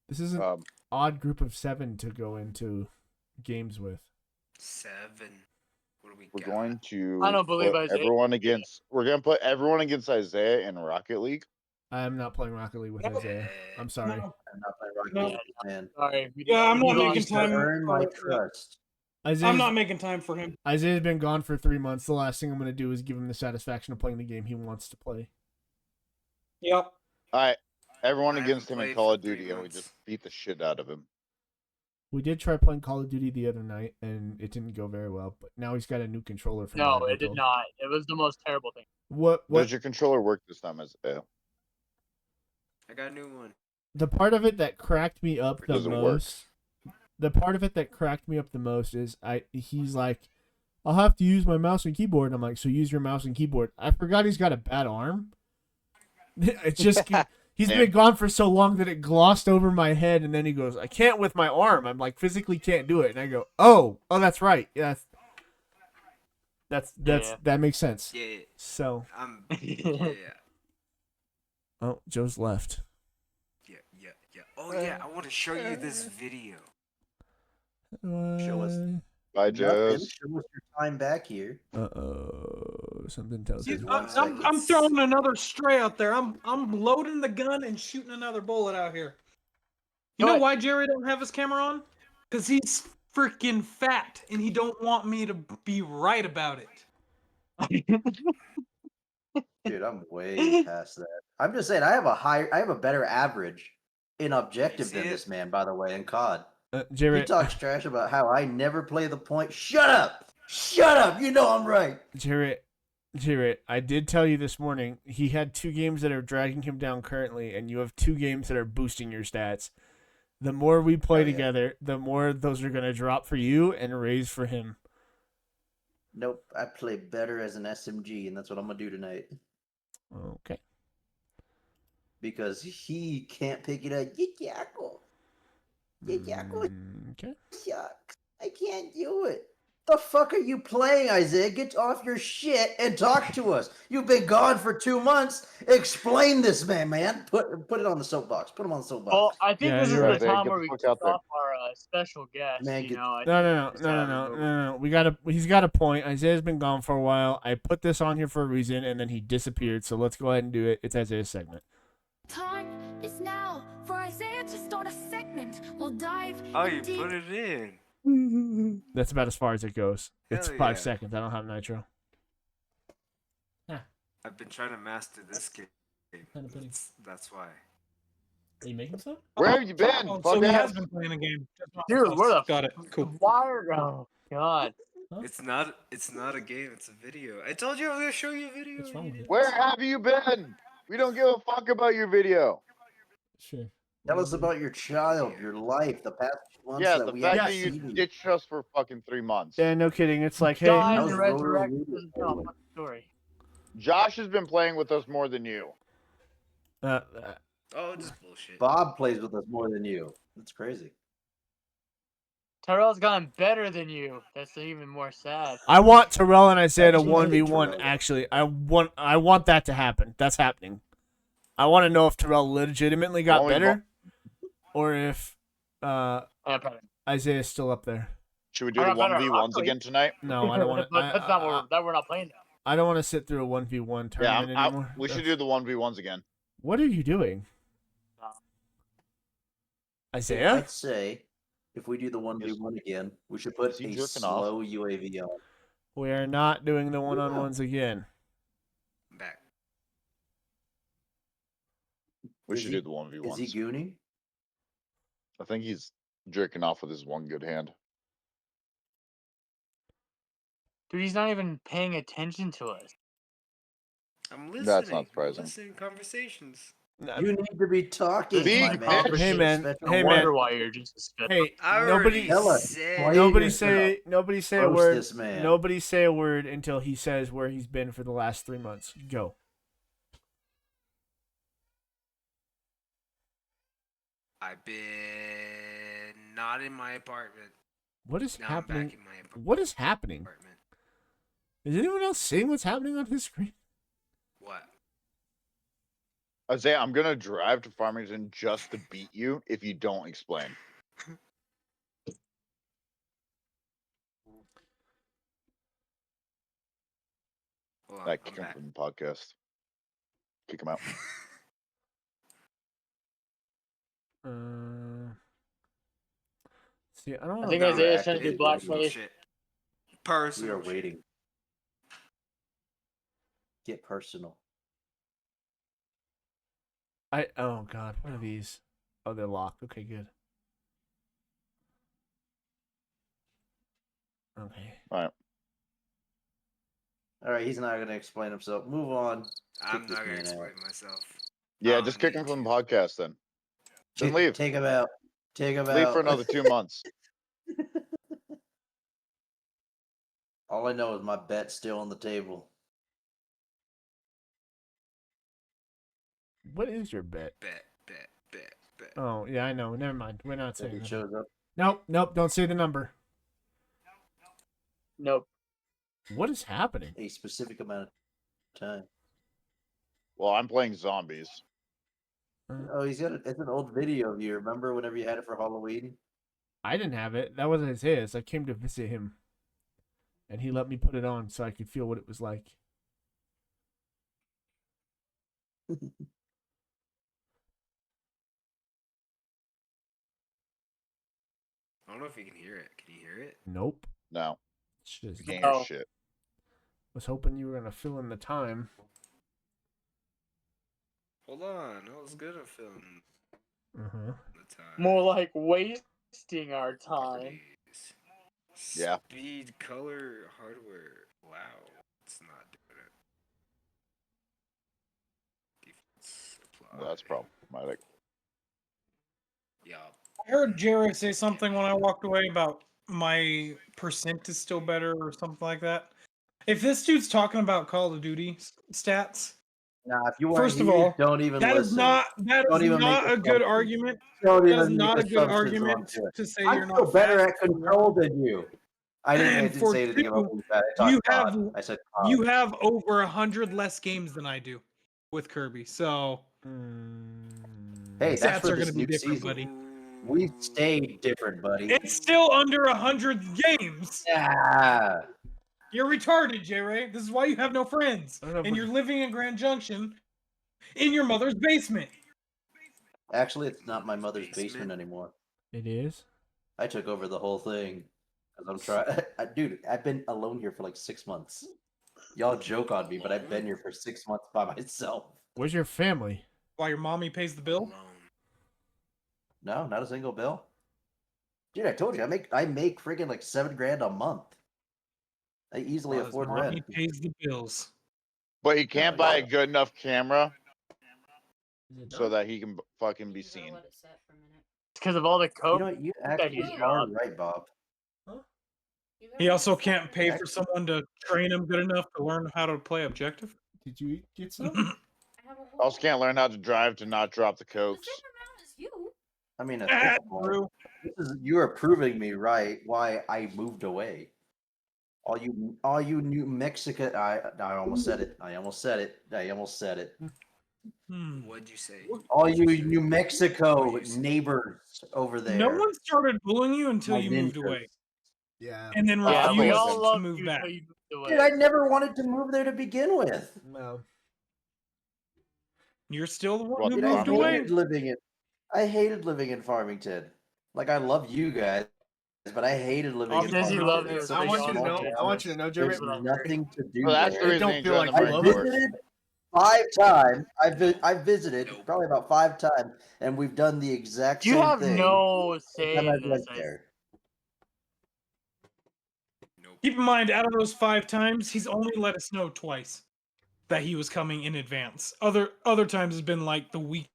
Speaker 2: This is an odd group of 7 to go into games with.
Speaker 3: 7. What do we
Speaker 5: We're
Speaker 3: got?
Speaker 5: going to
Speaker 1: I don't believe
Speaker 5: put
Speaker 1: Isaiah.
Speaker 5: everyone against. We're gonna put everyone against Isaiah in Rocket League.
Speaker 2: I'm not playing Rocket League with
Speaker 4: No.
Speaker 2: Isaiah. I'm sorry.
Speaker 4: No.
Speaker 6: I'm not playing Rocket
Speaker 4: No.
Speaker 6: League, man.
Speaker 1: Sorry.
Speaker 4: Yeah, I'm
Speaker 1: He
Speaker 4: not making
Speaker 1: lost.
Speaker 4: time.
Speaker 6: Earn my
Speaker 4: for-
Speaker 6: trust.
Speaker 4: I'm
Speaker 2: Isaiah's,
Speaker 4: not making time for him.
Speaker 2: Isaiah's been gone for 3 months. The last thing I'm going to do is give him the satisfaction of playing the game he wants to play.
Speaker 4: Yep.
Speaker 5: All right, everyone
Speaker 3: I
Speaker 5: against
Speaker 3: haven't
Speaker 5: him in
Speaker 3: played
Speaker 5: Call
Speaker 3: for
Speaker 5: of Duty,
Speaker 3: 3
Speaker 5: and we
Speaker 3: months.
Speaker 5: just beat the shit out of him.
Speaker 2: We did try playing Call of Duty the other night, and it didn't go very well. But now he's got a new controller from
Speaker 1: No,
Speaker 2: what I've been
Speaker 1: it did
Speaker 2: told.
Speaker 1: not. It was the most terrible thing.
Speaker 2: What?
Speaker 5: Does your controller work this time, Isaiah?
Speaker 3: I got a new one.
Speaker 2: The part of it that cracked me up the
Speaker 5: Does it work?
Speaker 2: most. The part of it that cracked me up the most is he's like, I'll have to use my mouse and keyboard. I'm like, so use your mouse and keyboard. I forgot he's got a bad arm. It's just he's been gone for so long that it glossed over my head, and then he goes, I can't with my arm. I'm like, physically can't do it. And I go, oh, that's right. Yeah, that makes sense.
Speaker 3: Yeah.
Speaker 2: So,
Speaker 3: Yeah.
Speaker 2: oh, Joe's left.
Speaker 3: Yeah. Oh yeah, I want to show you this video.
Speaker 6: Show us.
Speaker 5: Bye,
Speaker 6: Nothing.
Speaker 5: Joe's.
Speaker 6: Show us your time back here.
Speaker 2: Something tells me.
Speaker 6: Just one second.
Speaker 4: I'm throwing another stray out there. I'm loading the gun and shooting another bullet out here. You know why Jerry don't have his camera on? Because he's freaking fat and he don't want me to be right about it.
Speaker 6: Dude, I'm way past that. I'm just saying, I have a better average in objective
Speaker 3: see
Speaker 6: than
Speaker 3: it?
Speaker 6: this man, by the way, in COD. He
Speaker 2: Jerry,
Speaker 6: talks trash about how I never play the point. Shut up! Shut up! You know I'm right.
Speaker 2: Jerry, I did tell you this morning he had 2 games that are dragging him down currently, and you have 2 games that are boosting your stats. The more we play together, the more those are going to drop for you and raise for him.
Speaker 6: Nope, I play better as an SMG, and that's what I'm gonna do tonight.
Speaker 2: Okay.
Speaker 6: Because he can't pick it up.
Speaker 2: Okay.
Speaker 6: Shucks, I can't do it. The fuck are you playing, Isaiah? Get off your shit and talk to us. You've been gone for 2 months. Explain this, man. Put it on the soapbox. Put him on the soapbox.
Speaker 1: Well, I think this is
Speaker 2: you're
Speaker 1: the
Speaker 2: right.
Speaker 1: time
Speaker 5: Get
Speaker 1: where
Speaker 5: the
Speaker 1: we
Speaker 5: fuck
Speaker 1: kick
Speaker 5: out there.
Speaker 1: off our special guest.
Speaker 6: Man,
Speaker 1: You know, I
Speaker 2: No.
Speaker 1: think it's,
Speaker 2: He's got a point. Isaiah's been gone for a while. I put this on here for a reason, and then he disappeared. So let's go ahead and do it. It's Isaiah's segment.
Speaker 8: Time is now for Isaiah to start a segment. We'll dive
Speaker 3: Oh,
Speaker 8: in
Speaker 3: you
Speaker 8: deep.
Speaker 3: put it in.
Speaker 2: That's about as far as it goes. It's
Speaker 3: Hell
Speaker 2: 5
Speaker 3: yeah.
Speaker 2: seconds. I don't have nitro.
Speaker 3: I've been trying to master this game. That's why.
Speaker 2: Are you making some?
Speaker 5: Where have you been?
Speaker 4: Oh,
Speaker 5: Fuck
Speaker 4: so he
Speaker 5: ass.
Speaker 4: has been playing a game.
Speaker 1: Dude, where the
Speaker 4: Got it. Cool.
Speaker 1: wire? Oh God.
Speaker 3: It's not a game, it's a video. I told you I was gonna show you a video.
Speaker 2: What's wrong with it?
Speaker 5: Where have you been? We don't give a fuck about your video.
Speaker 2: Sure.
Speaker 6: Tell us about your child, your life, the past months
Speaker 5: Yeah,
Speaker 6: that
Speaker 5: the
Speaker 6: we
Speaker 5: fact
Speaker 6: haven't
Speaker 5: that you
Speaker 6: seen you.
Speaker 5: ditched us for fucking 3 months.
Speaker 2: Yeah, no kidding. It's like, hey,
Speaker 1: Died
Speaker 6: How's
Speaker 1: and
Speaker 6: Roto
Speaker 1: resurrected.
Speaker 6: Rooter
Speaker 1: Doesn't tell a
Speaker 6: going?
Speaker 1: fucking story.
Speaker 5: Josh has been playing with us more than you.
Speaker 3: Oh, just bullshit.
Speaker 6: Bob plays with us more than you. That's crazy.
Speaker 1: Terrell's gotten better than you. That's even more sad.
Speaker 2: I want Terrell and Isaiah to
Speaker 6: Actually,
Speaker 2: 1v1.
Speaker 6: Terrell.
Speaker 2: Actually, I want that to happen. That's happening. I want to know if Terrell legitimately got
Speaker 5: Only
Speaker 2: better, or if
Speaker 1: Yeah, probably.
Speaker 2: Isaiah's still up there.
Speaker 5: Should we do
Speaker 1: I
Speaker 5: the
Speaker 1: got better.
Speaker 5: 1v1s
Speaker 1: Actually-
Speaker 5: again tonight?
Speaker 2: No, I don't want
Speaker 1: But that's not what we're not playing now.
Speaker 2: I don't want to sit through a 1v1
Speaker 5: Yeah,
Speaker 2: tournament anymore.
Speaker 5: we should do the 1v1s again.
Speaker 2: What are you doing, Isaiah?
Speaker 6: I'd say if we do the 1v1 again, we should put
Speaker 5: Is he
Speaker 6: a
Speaker 5: jerking off?
Speaker 6: slow UAV on.
Speaker 2: We are not doing the one-on-ones again.
Speaker 3: I'm back.
Speaker 5: We
Speaker 6: Is
Speaker 5: should
Speaker 6: he-
Speaker 5: do the 1v1s.
Speaker 6: Is he gooning?
Speaker 5: I think he's jerking off with his one good hand.
Speaker 1: Dude, he's not even paying attention to us.
Speaker 3: I'm listening.
Speaker 5: That's not
Speaker 3: I'm
Speaker 5: surprising.
Speaker 3: listening to conversations.
Speaker 6: You need to be talking.
Speaker 5: Speak,
Speaker 6: my man.
Speaker 5: bitch.
Speaker 2: Hey, man.
Speaker 6: Special
Speaker 2: Hey,
Speaker 1: No
Speaker 2: man.
Speaker 1: wonder why you're just a spit.
Speaker 2: Hey,
Speaker 3: I
Speaker 2: nobody,
Speaker 3: already
Speaker 6: Tell us.
Speaker 3: said.
Speaker 6: Play
Speaker 2: nobody
Speaker 6: yourself.
Speaker 2: say a
Speaker 6: Roast
Speaker 2: word.
Speaker 6: this man.
Speaker 2: Nobody say a word until he says where he's been for the last 3 months. Go.
Speaker 3: I've been not in my apartment.
Speaker 2: What is
Speaker 3: Now
Speaker 2: happening?
Speaker 3: I'm back in my apartment.
Speaker 2: What is happening? Is anyone else seeing what's happening on his screen?
Speaker 3: What?
Speaker 5: Isaiah, I'm gonna drive to Farmington just to beat you if you don't explain.
Speaker 3: Hold on,
Speaker 5: Like,
Speaker 3: I'm
Speaker 5: kick him
Speaker 3: back.
Speaker 5: from the podcast. Kick him out.
Speaker 2: See, I don't
Speaker 1: I
Speaker 2: know.
Speaker 1: think
Speaker 6: We are
Speaker 1: Isaiah's trying to
Speaker 6: actively
Speaker 1: do
Speaker 3: Personal
Speaker 1: blackface.
Speaker 3: shit.
Speaker 6: We
Speaker 3: Personal
Speaker 6: are
Speaker 3: shit.
Speaker 6: waiting. Get personal.
Speaker 2: Oh god, what are these? Oh, they're locked. Okay, good. Okay.
Speaker 5: All right.
Speaker 6: All right, he's not going to explain himself. Move on.
Speaker 3: I'm
Speaker 6: Kick this
Speaker 3: not gonna
Speaker 6: man out.
Speaker 3: explain myself.
Speaker 5: Yeah,
Speaker 3: I
Speaker 5: just
Speaker 3: don't
Speaker 5: kick him
Speaker 3: need
Speaker 5: from the
Speaker 3: to.
Speaker 5: podcast then. Then leave.
Speaker 6: Take him out. Take him
Speaker 5: Leave
Speaker 6: out.
Speaker 5: for another 2 months.
Speaker 6: All I know is my bet's still on the table.
Speaker 2: What is your bet?
Speaker 3: Bet.
Speaker 2: Oh, yeah, I know. Never mind. We're not
Speaker 6: If
Speaker 2: saying
Speaker 6: he
Speaker 2: that.
Speaker 6: shows up.
Speaker 2: Nope. Don't say the number.
Speaker 1: Nope.
Speaker 2: What is happening?
Speaker 6: A specific amount of time.
Speaker 5: Well, I'm playing zombies.
Speaker 6: Oh, it's an old video of you. Remember whenever you had it for Halloween?
Speaker 2: I didn't have it. That wasn't his. I came to visit him, and he let me put it on so I could feel what it was like.
Speaker 3: I don't know if you can hear it. Can you hear it?
Speaker 2: Nope.
Speaker 5: No,
Speaker 2: Just
Speaker 5: you can't hear
Speaker 1: Oh.
Speaker 5: shit.
Speaker 2: was hoping you were gonna fill in the time.
Speaker 3: Hold on. I was gonna film
Speaker 2: Uh-huh.
Speaker 3: the time.
Speaker 1: More like wasting our time.
Speaker 3: Properties.
Speaker 5: Yeah.
Speaker 3: Speed, color, hardware. Wow. It's not doing it. Defaults apply.
Speaker 5: Well, that's problematic.
Speaker 3: Yeah.
Speaker 4: I heard Jared say something when I walked away about my percent is still better or something like that. If this dude's talking about Call of Duty stats,
Speaker 6: Nah, if you weren't
Speaker 4: first of
Speaker 6: here,
Speaker 4: all,
Speaker 6: don't even
Speaker 4: that is
Speaker 6: listen.
Speaker 4: not
Speaker 6: Don't even make
Speaker 4: a good
Speaker 6: assumptions.
Speaker 4: argument.
Speaker 6: Don't
Speaker 4: That is
Speaker 6: even make
Speaker 4: not a good
Speaker 6: assumptions on
Speaker 4: argument
Speaker 6: it.
Speaker 4: to say
Speaker 6: I'm
Speaker 4: you're
Speaker 6: still
Speaker 4: not
Speaker 6: better
Speaker 4: fat.
Speaker 6: at control than you. I
Speaker 4: And
Speaker 6: didn't
Speaker 4: for
Speaker 6: say anything about
Speaker 4: two,
Speaker 6: being fat. I
Speaker 4: you
Speaker 6: talked
Speaker 4: have
Speaker 6: COD. I said COD.
Speaker 4: you have over 100 less games than I do with Kirby, so
Speaker 6: Hey, that's
Speaker 4: stats
Speaker 6: for
Speaker 4: are going
Speaker 6: this
Speaker 4: to be
Speaker 6: new
Speaker 4: different,
Speaker 6: season.
Speaker 4: buddy.
Speaker 6: We've stayed different, buddy.
Speaker 4: It's still under 100 games.
Speaker 6: Yeah.
Speaker 4: You're retarded, J Ray. This is why you have no friends.
Speaker 2: I don't know if
Speaker 4: And
Speaker 2: we're-
Speaker 4: you're living in Grand Junction in your mother's basement.
Speaker 6: Actually, it's not my mother's basement anymore.
Speaker 2: It is.
Speaker 6: I took over the whole thing. Cause I'm trying. Dude, I've been alone here for like 6 months. Y'all joke on me, but I've been here for 6 months by myself.
Speaker 2: Where's your family?
Speaker 4: While your mommy pays the bill.
Speaker 3: Alone.
Speaker 6: No, not a single bill. Dude, I told you, I make freaking like $7,000 a month. I easily
Speaker 4: While his
Speaker 6: afford
Speaker 4: mommy
Speaker 6: rent.
Speaker 4: pays the bills.
Speaker 5: But he can't
Speaker 6: No,
Speaker 5: buy
Speaker 6: yeah.
Speaker 5: a good enough camera
Speaker 2: Is it
Speaker 5: so that he can fucking be
Speaker 9: You gotta
Speaker 5: seen.
Speaker 9: let it set for a minute.
Speaker 1: Because of all the
Speaker 6: You
Speaker 1: coke
Speaker 6: know, you
Speaker 1: that
Speaker 6: actually
Speaker 1: he's
Speaker 6: are
Speaker 1: got.
Speaker 6: right, Bob.
Speaker 9: You gotta
Speaker 4: He
Speaker 9: let
Speaker 4: also
Speaker 9: it set
Speaker 4: can't
Speaker 9: for a
Speaker 4: pay
Speaker 9: minute.
Speaker 4: for someone to train him good enough to learn how to play objective.
Speaker 2: Did you get some?
Speaker 9: I have a whole
Speaker 5: Also can't learn how to drive to not drop the
Speaker 9: the
Speaker 5: cokes.
Speaker 9: same amount as you.
Speaker 6: I mean, at this
Speaker 4: Drew.
Speaker 6: point, you are proving me right why I moved away. All you New Mexico. I almost said it. I almost said it.
Speaker 3: What'd you say?
Speaker 6: All
Speaker 3: What'd
Speaker 6: you
Speaker 3: say?
Speaker 6: New Mexico
Speaker 3: What'd you say?
Speaker 6: neighbors over there.
Speaker 4: No one started bullying you until
Speaker 6: My
Speaker 4: you moved
Speaker 6: ninjas.
Speaker 4: away.
Speaker 2: Yeah.
Speaker 4: And then
Speaker 1: Yeah, we
Speaker 4: refused
Speaker 1: all
Speaker 4: to
Speaker 1: love
Speaker 4: move
Speaker 1: you
Speaker 4: back.
Speaker 1: until you moved
Speaker 6: Dude,
Speaker 1: away.
Speaker 6: I never wanted to move there to begin with.
Speaker 2: No.
Speaker 4: You're still the one
Speaker 5: What,
Speaker 4: who
Speaker 6: Dude, I
Speaker 4: moved
Speaker 5: Farmington?
Speaker 4: away.
Speaker 6: hated living in Farmington. Like I love you guys, but I hated living in
Speaker 1: Says he
Speaker 6: Farmington.
Speaker 1: loves
Speaker 6: It's
Speaker 1: you,
Speaker 2: I
Speaker 6: such a
Speaker 2: want you to
Speaker 6: small
Speaker 2: know.
Speaker 6: town.
Speaker 2: I want you to know, Jerry.
Speaker 6: There's nothing to do
Speaker 5: Well, that's the
Speaker 6: there.
Speaker 2: It
Speaker 5: reason
Speaker 2: don't
Speaker 5: he
Speaker 2: feel like
Speaker 5: joined the
Speaker 2: I
Speaker 6: I
Speaker 5: Marine
Speaker 2: love
Speaker 5: Corps.
Speaker 6: visited 5 times. I visited probably about 5 times, and we've done the exact
Speaker 1: You
Speaker 6: same
Speaker 1: have
Speaker 6: thing.
Speaker 1: no
Speaker 6: every
Speaker 1: say
Speaker 6: time
Speaker 1: in
Speaker 6: I've went
Speaker 1: this.
Speaker 6: there.
Speaker 3: Nope.
Speaker 4: Keep in mind, out of those 5 times, he's only let us know twice that he was coming in advance. Other times has been like the week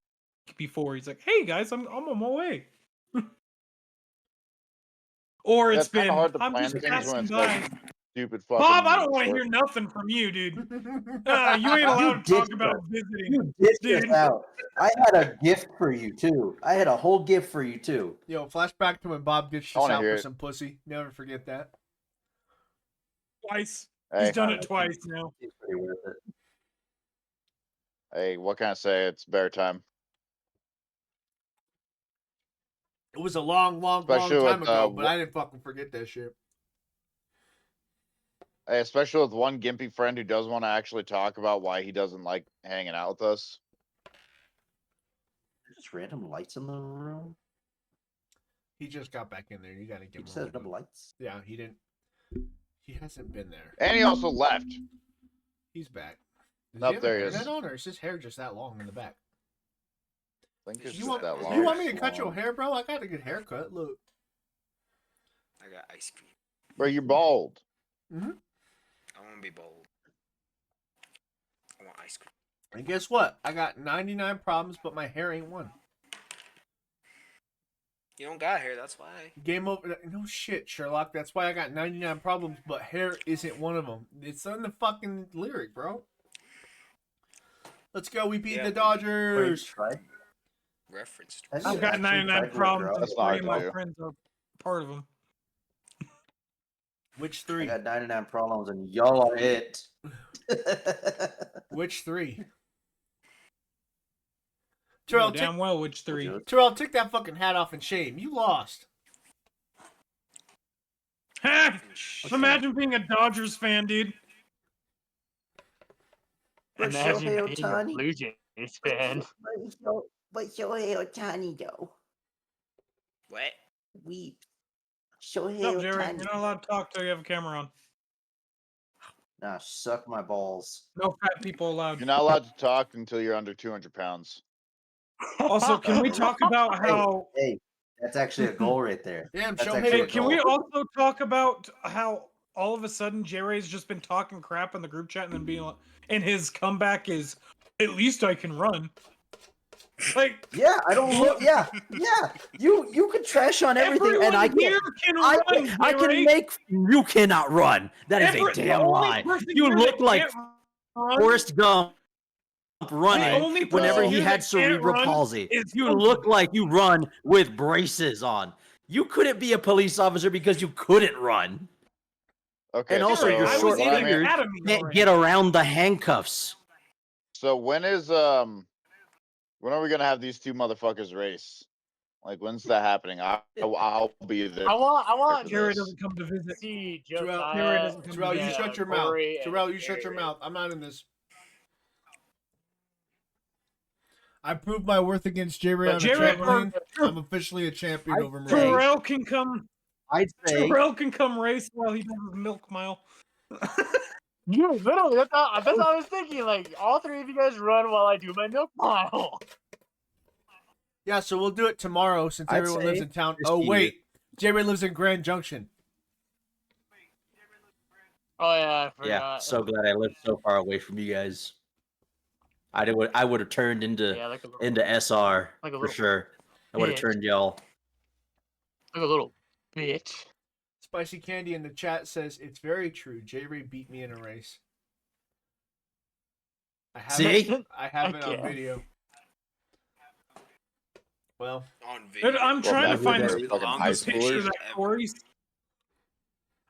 Speaker 4: before. He's like, "Hey guys, I'm on my way." Or
Speaker 5: Yeah,
Speaker 4: it's
Speaker 5: it's kind of
Speaker 4: been,
Speaker 5: hard to
Speaker 4: "I'm
Speaker 5: plan
Speaker 4: just
Speaker 5: things when
Speaker 4: passing
Speaker 5: it's
Speaker 4: by."
Speaker 5: like stupid fucking.
Speaker 4: Bob, I don't want to
Speaker 5: short-
Speaker 4: hear nothing from you, dude. You ain't allowed to talk about visiting.
Speaker 6: You ditched
Speaker 4: Dude.
Speaker 6: us out. I had a gift for you too. I had a whole gift for you too.
Speaker 2: Yo, flashback to when Bob ditched
Speaker 5: I
Speaker 2: us
Speaker 5: wanna
Speaker 2: out
Speaker 5: hear
Speaker 2: for
Speaker 5: it.
Speaker 2: some pussy. Never forget that.
Speaker 4: Twice.
Speaker 5: Hey,
Speaker 4: He's done it twice now.
Speaker 6: It's pretty worth it.
Speaker 5: Hey, what can I say? It's bear time.
Speaker 2: It was a long
Speaker 5: Especially
Speaker 2: time
Speaker 5: with
Speaker 2: ago, but I didn't fucking forget that shit.
Speaker 5: hey, especially with one gimpy friend who does want to actually talk about why he doesn't like hanging out with us.
Speaker 6: Just random lights in the room.
Speaker 2: He just got back in there. You gotta
Speaker 6: You
Speaker 2: give him
Speaker 6: just
Speaker 2: a
Speaker 6: had
Speaker 2: little
Speaker 6: double
Speaker 2: bit.
Speaker 6: lights.
Speaker 2: Yeah, he didn't. He hasn't been there.
Speaker 5: And he also left.
Speaker 2: He's back. Does he
Speaker 5: Nope,
Speaker 2: have
Speaker 5: there
Speaker 2: a
Speaker 5: he is.
Speaker 2: hairnet on, or is his hair just that long in the back?
Speaker 5: I think it's
Speaker 3: You
Speaker 5: just
Speaker 3: want-
Speaker 5: that long.
Speaker 2: You want me to cut your hair, bro? I got a good haircut. Look.
Speaker 3: I got ice cream.
Speaker 5: Bro, you're bald.
Speaker 2: Mm-hmm.
Speaker 3: I want to be bold. I want ice cream.
Speaker 2: And guess what? I got 99 problems, but my hair ain't one.
Speaker 3: You don't got hair, that's why.
Speaker 2: Game over. No shit, Sherlock. That's why I got 99 problems, but hair isn't one of them. It's in the fucking lyric, bro. Let's go. We beat the Dodgers.
Speaker 6: Try.
Speaker 3: Reference.
Speaker 6: Have
Speaker 4: I've
Speaker 6: you
Speaker 4: got
Speaker 6: actually
Speaker 4: 99
Speaker 6: tried to
Speaker 4: problems,
Speaker 6: grow?
Speaker 4: and
Speaker 5: That's not
Speaker 4: three of my
Speaker 5: true.
Speaker 4: friends are part of them.
Speaker 2: Which
Speaker 6: I
Speaker 2: three?
Speaker 6: got 99 problems and y'all are it.
Speaker 2: Which three?
Speaker 4: You know
Speaker 2: Terrell,
Speaker 4: damn well which three.
Speaker 2: Terrell, take that fucking hat off in shame. You lost.
Speaker 4: Ha! Imagine being a Dodgers fan, dude.
Speaker 6: But
Speaker 1: Imagine
Speaker 6: Shohei
Speaker 1: being a
Speaker 6: Ohtani.
Speaker 1: Blue Jays fan.
Speaker 6: But Shohei Ohtani, though.
Speaker 3: What?
Speaker 6: We. Shohei
Speaker 4: No, Jerry,
Speaker 6: Ohtani.
Speaker 4: you're not allowed to talk till you have a camera on.
Speaker 6: Nah, suck my balls.
Speaker 4: No fat people allowed.
Speaker 5: You're not allowed to talk until you're under 200 pounds.
Speaker 4: Also, can we talk about how?
Speaker 6: Hey, that's actually a goal right there.
Speaker 2: Damn,
Speaker 6: That's
Speaker 2: Shohei.
Speaker 6: actually
Speaker 4: Hey,
Speaker 6: a
Speaker 4: can
Speaker 6: goal.
Speaker 4: we also talk about how all of a sudden Jerry's just been talking crap in the group chat and then being like, and his comeback is, at least I can run. Like,
Speaker 6: Yeah, I don't look. Yeah. You can trash on everything,
Speaker 4: everyone
Speaker 6: and I
Speaker 4: here
Speaker 6: can.
Speaker 4: can
Speaker 6: I
Speaker 4: run.
Speaker 6: can
Speaker 4: Jerry.
Speaker 6: make. You cannot run. That is
Speaker 4: The
Speaker 6: a damn
Speaker 4: only
Speaker 6: lie.
Speaker 4: person
Speaker 6: You
Speaker 4: here
Speaker 6: look
Speaker 4: that
Speaker 6: like
Speaker 4: can't run-
Speaker 6: Forrest Gump
Speaker 4: The
Speaker 6: running
Speaker 4: only
Speaker 6: whenever
Speaker 4: person
Speaker 6: he
Speaker 4: here
Speaker 6: had
Speaker 4: that can't
Speaker 6: cerebral
Speaker 4: run
Speaker 6: palsy.
Speaker 4: is
Speaker 6: You
Speaker 4: Yogi.
Speaker 6: look like you run with braces on. You couldn't be a police officer because you couldn't run.
Speaker 5: Okay,
Speaker 6: And also,
Speaker 4: Jerry,
Speaker 6: your
Speaker 5: so
Speaker 4: I
Speaker 6: short
Speaker 4: was
Speaker 5: what I
Speaker 4: in the
Speaker 5: mean,
Speaker 6: fingers
Speaker 4: academy
Speaker 6: can't
Speaker 4: already.
Speaker 6: get around the handcuffs.
Speaker 5: so when are we gonna have these two motherfuckers race? Like, when's that happening? I'll be there.
Speaker 1: I want
Speaker 5: for
Speaker 4: Jerry
Speaker 5: this.
Speaker 4: doesn't come to visit.
Speaker 1: see
Speaker 2: Terrell,
Speaker 1: Josiah.
Speaker 4: doesn't come
Speaker 2: Terrell, you
Speaker 4: Yeah,
Speaker 2: shut your mouth.
Speaker 1: Corey, and
Speaker 2: Terrell, you shut your
Speaker 1: Jerry.
Speaker 2: mouth. I'm not in this. I proved my worth against J-Ray
Speaker 1: But
Speaker 2: on a
Speaker 4: Jerry-
Speaker 2: trampoline. I'm officially a champion over Murray.
Speaker 4: Terrell can come.
Speaker 6: I'd say
Speaker 4: Terrell can come race while he does his milk mile.
Speaker 1: You literally, that's what I was thinking. Like, all three of you guys run while I do my milk mile.
Speaker 2: Yeah, so we'll do it tomorrow since
Speaker 6: I'd
Speaker 2: everyone lives
Speaker 6: say
Speaker 2: in town.
Speaker 6: this
Speaker 2: Oh,
Speaker 6: year.
Speaker 2: wait. J-Ray lives in Grand Junction.
Speaker 1: Oh, yeah, I
Speaker 6: Yeah,
Speaker 1: forgot.
Speaker 6: so glad I lived so far away from you guys. I would have turned into
Speaker 1: Yeah, like a little,
Speaker 6: SR
Speaker 1: like a
Speaker 6: for
Speaker 1: little
Speaker 6: sure. I would have
Speaker 1: bitch.
Speaker 6: turned y'all.
Speaker 1: Like a little bitch.
Speaker 2: Spicy Candy in the chat says, it's very true. J-Ray beat me in a race. I have
Speaker 6: See?
Speaker 2: it, I have
Speaker 1: I
Speaker 2: it on
Speaker 1: can't.
Speaker 2: video. Well,
Speaker 3: On video.
Speaker 4: Dude, I'm
Speaker 5: Well,
Speaker 4: trying to
Speaker 5: back
Speaker 4: find
Speaker 5: when
Speaker 4: the
Speaker 5: they were fucking high
Speaker 4: picture
Speaker 5: schoolers.
Speaker 4: that Corey.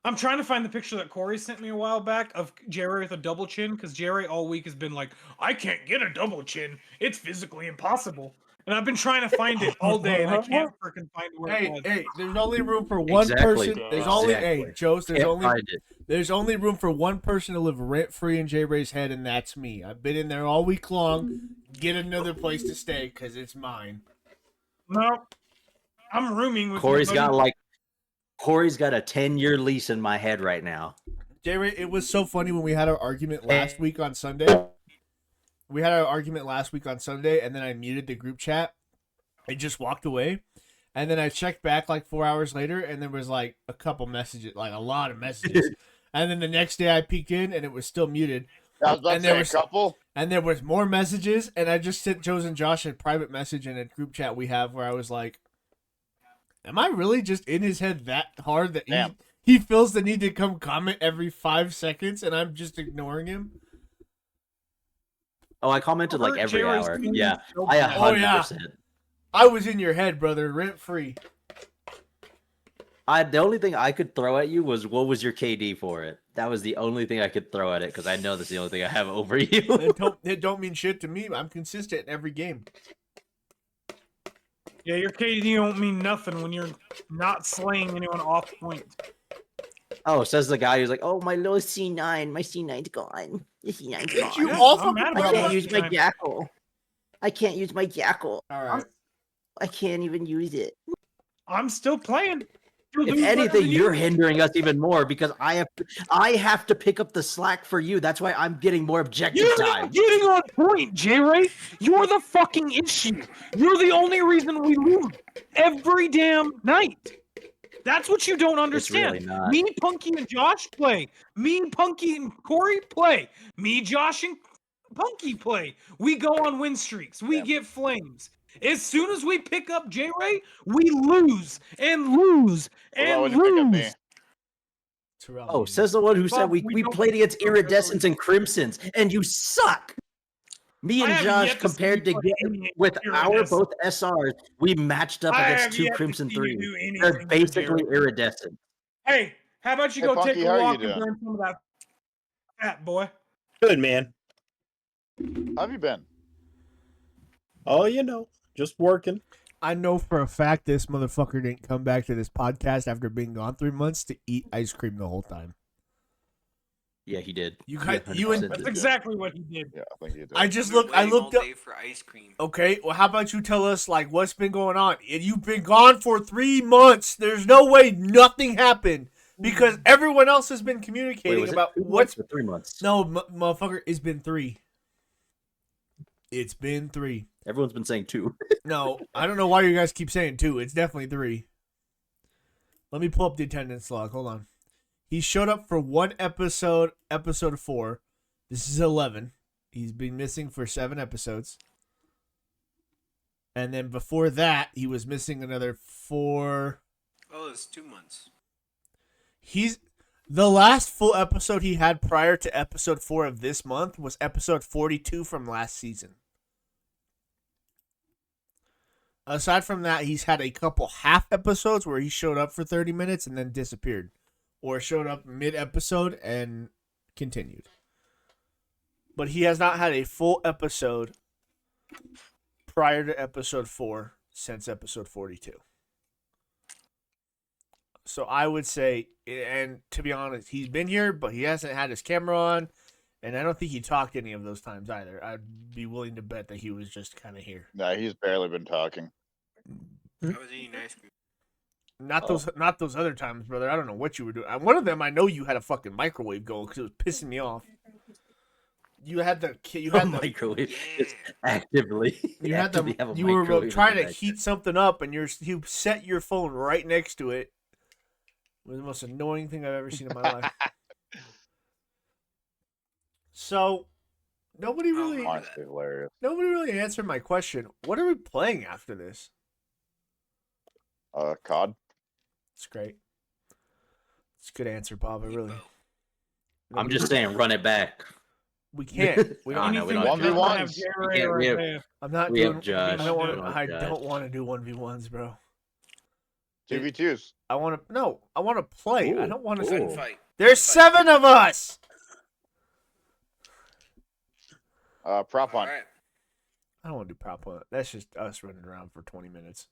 Speaker 4: I'm trying to find the picture that Corey sent me a while back of Jerry with a double chin, because Jerry all week has been like, I can't get a double chin. It's physically impossible. And I've been trying to find it all day, and I can't freaking find where it was.
Speaker 2: hey, there's only room for one
Speaker 6: Exactly.
Speaker 2: person. There's only,
Speaker 6: Exactly.
Speaker 2: hey, Jost,
Speaker 6: Can't find it.
Speaker 2: there's only room for one person to live rent-free in J-Ray's head, and that's me. I've been in there all week long. Get another place to stay, because it's mine.
Speaker 4: No, I'm rooming with
Speaker 6: Corey's
Speaker 4: you,
Speaker 6: got
Speaker 4: buddy.
Speaker 6: Corey's got a 10-year lease in my head right now.
Speaker 2: J-Ray, it was so funny when we had our argument last week on Sunday. We had our argument last week on Sunday, and then I muted the group chat. I just walked away. And then I checked back like 4 hours later, and there was like a couple messages, like a lot of messages. And then the next day I peeked in, and it was still muted.
Speaker 5: I was about
Speaker 2: And
Speaker 5: to
Speaker 2: there
Speaker 5: say
Speaker 2: was-
Speaker 5: a couple.
Speaker 2: And there was more messages, and I just sent Joe and Josh a private message in a group chat we have where I was like, am I really just in his head that hard that
Speaker 5: Damn.
Speaker 2: he feels the need to come comment every 5 seconds, and I'm just ignoring him?
Speaker 6: Oh, I commented like
Speaker 4: Hurt
Speaker 6: every
Speaker 4: Jerry's
Speaker 6: hour.
Speaker 4: feelings
Speaker 6: Yeah,
Speaker 4: so
Speaker 6: I
Speaker 4: bad.
Speaker 6: 100%.
Speaker 2: I was in your head, brother, rent free.
Speaker 6: The only thing I could throw at you was what was your KD for it. That was the only thing I could throw at it because I know that's the only thing I have over you.
Speaker 2: It don't mean shit to me. I'm consistent in every game.
Speaker 4: Yeah, your KD don't mean nothing when you're not slaying anyone off point.
Speaker 6: Oh, says the guy who's like, "Oh, my low C9, my C9's gone. The C9's
Speaker 2: Did you
Speaker 6: gone.
Speaker 2: all
Speaker 4: I'm
Speaker 2: fucking
Speaker 4: mad
Speaker 6: I
Speaker 4: about
Speaker 6: can't
Speaker 4: my
Speaker 6: use my
Speaker 4: C9.
Speaker 6: jackal. I can't use my jackal.
Speaker 2: All right.
Speaker 6: I can't even use it."
Speaker 4: I'm still playing. You'll
Speaker 6: If
Speaker 4: do better
Speaker 6: anything,
Speaker 4: than
Speaker 6: you're
Speaker 4: you.
Speaker 6: hindering us even more because I have to pick up the slack for you. That's why I'm getting more objective
Speaker 4: You're
Speaker 6: time.
Speaker 4: not getting on point, J-Ray. You're the fucking issue. You're the only reason we lose every damn night. That's what you don't understand.
Speaker 6: really not.
Speaker 4: Me, Punky, and Josh play. Me, Punky, and Corey play. Me, Josh, and Punky play. We go on win streaks. We get flames. As soon as we pick up J-Ray, we lose and lose
Speaker 5: What about when
Speaker 4: and
Speaker 5: you pick up me?
Speaker 4: lose.
Speaker 2: Terrell,
Speaker 6: Oh,
Speaker 2: you-
Speaker 6: says the one who said
Speaker 4: Bob,
Speaker 6: we
Speaker 4: we don't
Speaker 6: played against
Speaker 4: pick up
Speaker 6: iridescents and crimsons, and you suck. Me
Speaker 4: I
Speaker 6: and
Speaker 4: have
Speaker 6: Josh,
Speaker 4: yet to see
Speaker 6: compared
Speaker 4: you
Speaker 6: to
Speaker 4: play
Speaker 6: get
Speaker 4: any
Speaker 6: with our
Speaker 4: iridescent.
Speaker 6: both SRs, we matched up
Speaker 4: I
Speaker 6: against
Speaker 4: have
Speaker 6: two
Speaker 4: yet to
Speaker 6: crimson
Speaker 4: see you
Speaker 6: threes.
Speaker 4: do anything
Speaker 6: They're
Speaker 4: with
Speaker 6: basically
Speaker 4: J-Ray.
Speaker 6: iridescent.
Speaker 4: Hey, how about you
Speaker 5: Hey,
Speaker 4: go
Speaker 5: Punky,
Speaker 4: take
Speaker 5: how
Speaker 4: a
Speaker 5: are you
Speaker 4: walk and
Speaker 5: doing?
Speaker 4: burn some of that fat, boy?
Speaker 7: Good, man.
Speaker 5: How have you been?
Speaker 7: Oh, you know, just working.
Speaker 2: I know for a fact this motherfucker didn't come back to this podcast after being gone 3 months to eat ice cream the whole time.
Speaker 6: Yeah, he did.
Speaker 2: You
Speaker 6: He
Speaker 2: guys- you
Speaker 6: 100%
Speaker 2: and-
Speaker 4: That's
Speaker 6: did.
Speaker 4: exactly what he did.
Speaker 5: Yeah, I think you did.
Speaker 2: I just
Speaker 3: I've been
Speaker 2: looked. I
Speaker 3: waiting
Speaker 2: looked
Speaker 3: all
Speaker 2: up.
Speaker 3: day for ice cream.
Speaker 2: Okay, well, how about you tell us like what's been going on? You've been gone for 3 months. There's no way nothing happened because everyone else has been
Speaker 6: Wait,
Speaker 2: communicating
Speaker 6: was it
Speaker 2: about
Speaker 6: 2
Speaker 2: what's.
Speaker 6: months or 3 months?
Speaker 2: No, motherfucker, it's been 3. It's been 3.
Speaker 6: Everyone's been saying 2.
Speaker 2: No, I don't know why you guys keep saying 2. It's definitely 3. Let me pull up the attendance log. Hold on. He showed up for 1 episode, episode 4. This is 11. He's been missing for 7 episodes. And then before that, he was missing another 4.
Speaker 3: Oh, it's 2 months.
Speaker 2: He's the last full episode he had prior to episode 4 of this month was episode 42 from last season. Aside from that, he's had a couple half episodes where he showed up for 30 minutes and then disappeared. Or showed up mid-episode and continued. But he has not had a full episode prior to episode 4 since episode 42. So I would say, and to be honest, he's been here, but he hasn't had his camera on. And I don't think he talked any of those times either. I'd be willing to bet that he was just kind of here.
Speaker 5: Nah, he's barely been talking.
Speaker 3: I was eating ice cream.
Speaker 2: Not those other times, brother. I don't know what you were doing. One of them, I know you had a fucking microwave going because it was pissing me off. You had the
Speaker 6: microwave. Just actively.
Speaker 2: You had
Speaker 6: actively have a
Speaker 2: you were
Speaker 6: microwave
Speaker 2: trying
Speaker 6: in
Speaker 2: to
Speaker 6: the
Speaker 2: heat something up, and you set your phone right next to it. It was the most annoying thing I've ever seen in my life. So, nobody really
Speaker 5: Honestly, hilarious.
Speaker 2: answered my question. What are we playing after this?
Speaker 5: COD.
Speaker 2: It's great. It's a good answer, Bob. I really.
Speaker 6: I'm just saying, run it back.
Speaker 2: We can't. We
Speaker 6: Oh,
Speaker 2: don't.
Speaker 6: no, we
Speaker 4: Anything
Speaker 6: don't
Speaker 4: that
Speaker 5: have
Speaker 4: doesn't have
Speaker 5: to.
Speaker 4: J-Ray
Speaker 6: We
Speaker 4: right
Speaker 6: have-
Speaker 4: there.
Speaker 2: I'm not
Speaker 6: We
Speaker 2: doing.
Speaker 6: have Josh.
Speaker 2: I don't want
Speaker 6: We
Speaker 2: to.
Speaker 6: don't
Speaker 2: I
Speaker 6: have
Speaker 2: don't
Speaker 6: Josh.
Speaker 2: want to do 1v1s, bro.
Speaker 5: 2v2s.
Speaker 2: I want to. No, I want to play. I
Speaker 6: Ooh,
Speaker 2: don't want to.
Speaker 6: ooh.
Speaker 3: Gunfight.
Speaker 2: There's 7 of us.
Speaker 5: Prop hunt.
Speaker 3: Alright.
Speaker 2: I don't want to do prop hunt. That's just us running around for 20 minutes.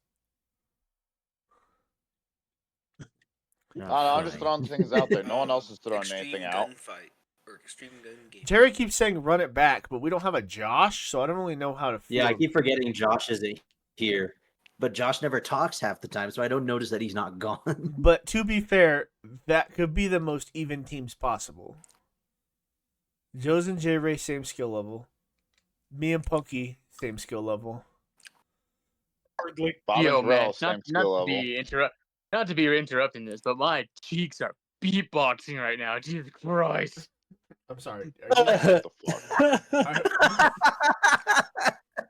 Speaker 6: Not
Speaker 5: I'm just
Speaker 6: funny.
Speaker 5: throwing things out there. No one else is throwing
Speaker 3: Extreme
Speaker 5: anything out.
Speaker 3: Gunfight. Or extreme gun game.
Speaker 2: Jerry keeps saying run it back, but we don't have a Josh, so I don't really know how to feel.
Speaker 6: Yeah, I keep forgetting Josh isn't here. But Josh never talks half the time, so I don't notice that he's not gone.
Speaker 2: But to be fair, that could be the most even teams possible. Joe's and J Ray same skill level. Me and Punky same skill level.
Speaker 4: Hardly.
Speaker 5: Bob
Speaker 1: Yo,
Speaker 5: and
Speaker 1: man,
Speaker 5: Terrell, same skill level.
Speaker 1: not to be interrupting this, but my cheeks are beatboxing right now. Jesus Christ!
Speaker 2: I'm sorry.
Speaker 5: What the fuck?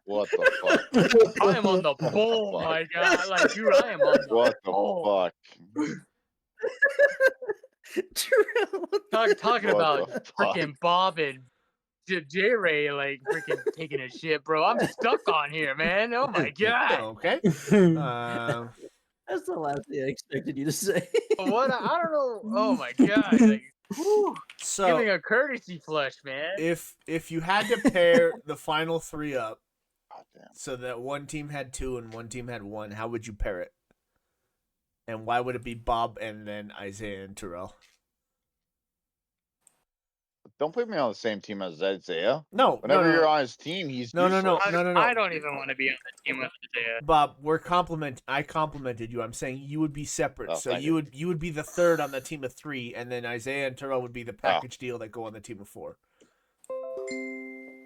Speaker 5: What the fuck?
Speaker 1: I am on the ball, my God! Like, dude, I am on the
Speaker 5: What the
Speaker 1: ball.
Speaker 5: fuck?
Speaker 1: Talking
Speaker 5: What
Speaker 1: about
Speaker 5: the fuck?
Speaker 1: freaking Bob and J Ray, like freaking taking a shit, bro. I'm stuck on here, man. Oh my God!
Speaker 2: Okay.
Speaker 6: That's the last thing I expected you to say.
Speaker 1: What? I don't know. Oh my god! Like, whew,
Speaker 2: So
Speaker 1: giving a courtesy flush, man.
Speaker 2: if you had to pair the final three up
Speaker 5: God damn.
Speaker 2: so that one team had 2 and one team had 1, how would you pair it? And why would it be Bob and then Isaiah and Terrell?
Speaker 5: Don't put me on the same team as Isaiah.
Speaker 2: No,
Speaker 5: Whenever
Speaker 2: no,
Speaker 5: you're
Speaker 2: no,
Speaker 5: on his team, he's
Speaker 2: no, no,
Speaker 5: useless.
Speaker 2: no, no, no.
Speaker 1: I don't even want to be on the team with Isaiah.
Speaker 2: Bob, I complimented you. I'm saying you would be separate.
Speaker 5: Oh,
Speaker 2: So
Speaker 5: thank
Speaker 2: you would be the third on the team of 3, and then Isaiah and Terrell would be the package deal that go on the team of 4.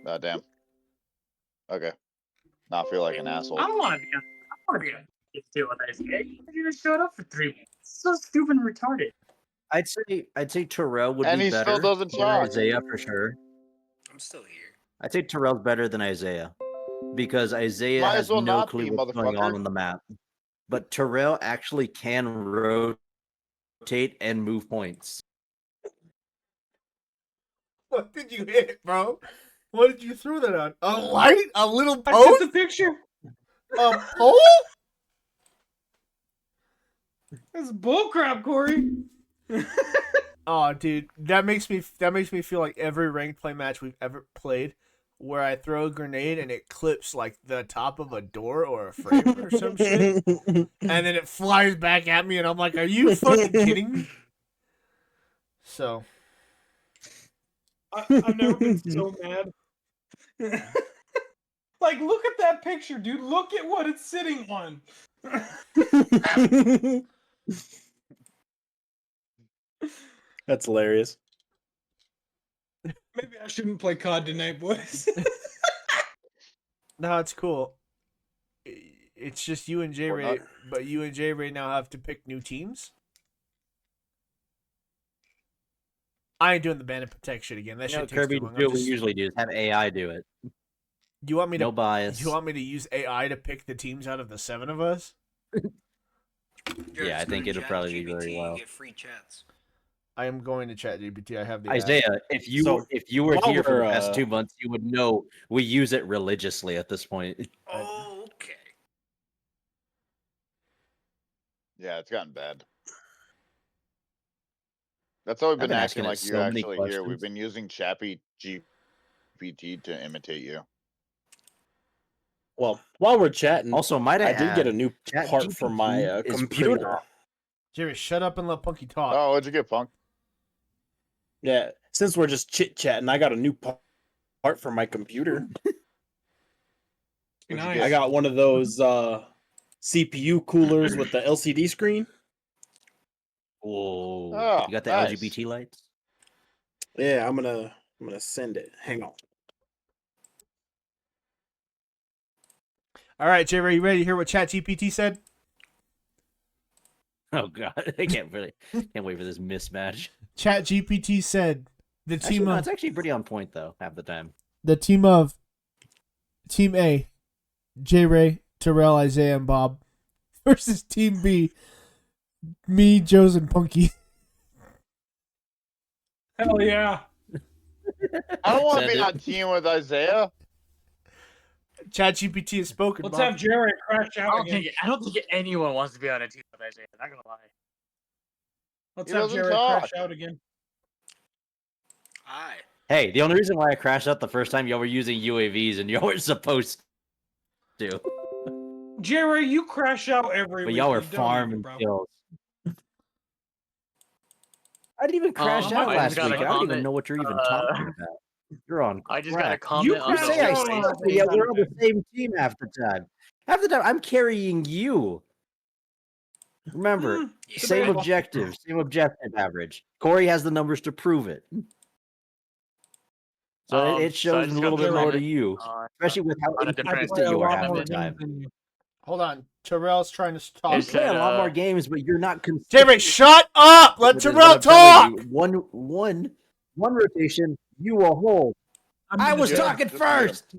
Speaker 5: God damn. Okay. Now I feel like an asshole.
Speaker 1: I don't want to be on. I want to be on the team with Isaiah. You just showed up for 3 months. So stupid and retarded.
Speaker 6: I'd say Terrell would
Speaker 5: And
Speaker 6: be
Speaker 5: he
Speaker 6: better
Speaker 5: still doesn't
Speaker 6: than
Speaker 5: talk.
Speaker 6: Isaiah for sure.
Speaker 3: I'm still here.
Speaker 6: I'd say Terrell's better than Isaiah because Isaiah
Speaker 5: Might
Speaker 6: has
Speaker 5: as well
Speaker 6: no
Speaker 5: not
Speaker 6: clue
Speaker 5: be,
Speaker 6: what's going
Speaker 5: motherfucker.
Speaker 6: on the map. But Terrell actually can rotate and move points.
Speaker 2: What did you hit, bro? What did you throw that on? A light? A little
Speaker 4: I
Speaker 2: post?
Speaker 4: took the picture.
Speaker 2: A pole?
Speaker 4: That's bullcrap, Corey.
Speaker 2: Oh, dude, that makes me feel like every ranked play match we've ever played, where I throw a grenade and it clips like the top of a door or a frame or some shit, and then it flies back at me, and I'm like, "Are you fucking kidding me?" So,
Speaker 4: I've never been so mad. Like, look at that picture, dude. Look at what it's sitting on.
Speaker 7: That's hilarious.
Speaker 4: Maybe I shouldn't play COD tonight, boys.
Speaker 2: no, it's cool. It's just you and J
Speaker 5: Or
Speaker 2: Ray,
Speaker 5: not.
Speaker 2: but you and J Ray now have to pick new teams. I ain't doing the ban and protect shit again. That
Speaker 6: You know,
Speaker 2: shit takes
Speaker 6: Kirby,
Speaker 2: too long.
Speaker 6: do what we usually do is have AI do it.
Speaker 2: You want me to
Speaker 6: No bias.
Speaker 2: You want me to use AI to pick the teams out of the 7 of us?
Speaker 3: You're
Speaker 6: Yeah, I
Speaker 3: just
Speaker 6: think
Speaker 3: go to
Speaker 6: it'll probably be
Speaker 3: ChatGPT,
Speaker 6: very well.
Speaker 3: You get free chats.
Speaker 2: I am going to ChatGPT. I have the app.
Speaker 6: Isaiah, if you were
Speaker 7: while
Speaker 6: here for the
Speaker 7: we're,
Speaker 6: past 2 months, you would know we use it religiously at this point.
Speaker 3: Oh, okay.
Speaker 5: Yeah, it's gotten bad. That's how we've
Speaker 6: I've
Speaker 5: been
Speaker 6: been
Speaker 5: acting
Speaker 6: asking it
Speaker 5: like
Speaker 6: so
Speaker 5: you're
Speaker 6: many
Speaker 5: actually here. We've
Speaker 6: questions.
Speaker 5: been using Chappy GPT to imitate you.
Speaker 7: Well, while we're chatting,
Speaker 6: Also, might I
Speaker 7: did get a
Speaker 6: add,
Speaker 7: new part for my
Speaker 6: ChatGPT is pretty
Speaker 7: computer.
Speaker 6: awesome.
Speaker 2: Jerry, shut up and let Punky talk.
Speaker 5: Oh, what'd you get, Punk?
Speaker 7: Yeah, since we're just chit chatting, I got a new part for my computer.
Speaker 5: What'd you
Speaker 4: Nice.
Speaker 5: get?
Speaker 7: I got one of those CPU coolers with the LCD screen.
Speaker 6: Whoa.
Speaker 5: Oh,
Speaker 6: You got the
Speaker 5: nice.
Speaker 6: LGBT lights?
Speaker 7: Yeah, I'm gonna send it. Hang on.
Speaker 2: All right, Jerry, you ready to hear what ChatGPT said?
Speaker 6: Oh god, I can't wait for this mismatch.
Speaker 2: ChatGPT said the
Speaker 6: Actually,
Speaker 2: team
Speaker 6: no,
Speaker 2: of
Speaker 6: it's actually pretty on point though, half the time.
Speaker 2: Team A, J Ray, Terrell, Isaiah, and Bob versus Team B, me, Joes, and Punky.
Speaker 4: Hell yeah.
Speaker 5: I don't want to
Speaker 6: Send
Speaker 5: be
Speaker 6: it.
Speaker 5: on team with Isaiah.
Speaker 2: ChatGPT has spoken.
Speaker 4: Let's
Speaker 2: Bob.
Speaker 4: have Jared crash out again.
Speaker 1: I don't think anyone wants to be on a team with Isaiah. Not gonna lie.
Speaker 4: Let's
Speaker 5: He
Speaker 4: have
Speaker 5: doesn't
Speaker 4: Jared
Speaker 5: talk.
Speaker 4: crash out again.
Speaker 3: Hi.
Speaker 6: Hey, the only reason why I crashed out the first time y'all were using UAVs and y'all were supposed to.
Speaker 4: Jerry, you crash out every
Speaker 6: But
Speaker 4: week.
Speaker 6: y'all were
Speaker 4: You don't need
Speaker 6: farming
Speaker 4: it, bro.
Speaker 6: kills. I didn't even crash out
Speaker 1: I
Speaker 6: last
Speaker 1: just got
Speaker 6: week.
Speaker 1: a
Speaker 6: I don't even
Speaker 1: comment,
Speaker 6: know what you're even talking about. You're on
Speaker 1: I just got a
Speaker 6: crack.
Speaker 1: comment
Speaker 4: You
Speaker 1: on
Speaker 6: You
Speaker 1: the
Speaker 6: say I
Speaker 4: crashed
Speaker 1: link.
Speaker 4: out.
Speaker 6: suck, but yet we're on the same team half the time. Half the time, I'm carrying you. Remember,
Speaker 3: Yeah.
Speaker 6: same
Speaker 4: Debatable.
Speaker 6: objective average. Corey has the numbers to prove it. So it
Speaker 1: So I
Speaker 6: shows a
Speaker 1: just
Speaker 6: little
Speaker 1: got
Speaker 6: bit more to
Speaker 1: comment
Speaker 6: you, especially with how
Speaker 1: on a
Speaker 4: I
Speaker 1: different.
Speaker 6: inconsistent
Speaker 4: play a
Speaker 6: you are
Speaker 4: lot
Speaker 6: half
Speaker 4: more
Speaker 6: the
Speaker 4: games
Speaker 6: time.
Speaker 4: than you.
Speaker 2: Hold on. Terrell's trying to
Speaker 6: You
Speaker 2: talk.
Speaker 1: It
Speaker 6: play a
Speaker 1: said,
Speaker 6: lot more games, but you're not
Speaker 2: Jerry,
Speaker 6: consistent.
Speaker 2: shut up! Let
Speaker 6: Which is what
Speaker 2: Terrell
Speaker 6: I'm telling
Speaker 2: talk!
Speaker 6: you. One rotation, you will hold.
Speaker 4: I'm
Speaker 6: I
Speaker 4: in
Speaker 6: was
Speaker 4: his head.
Speaker 6: talking
Speaker 5: Just mute him.
Speaker 6: first.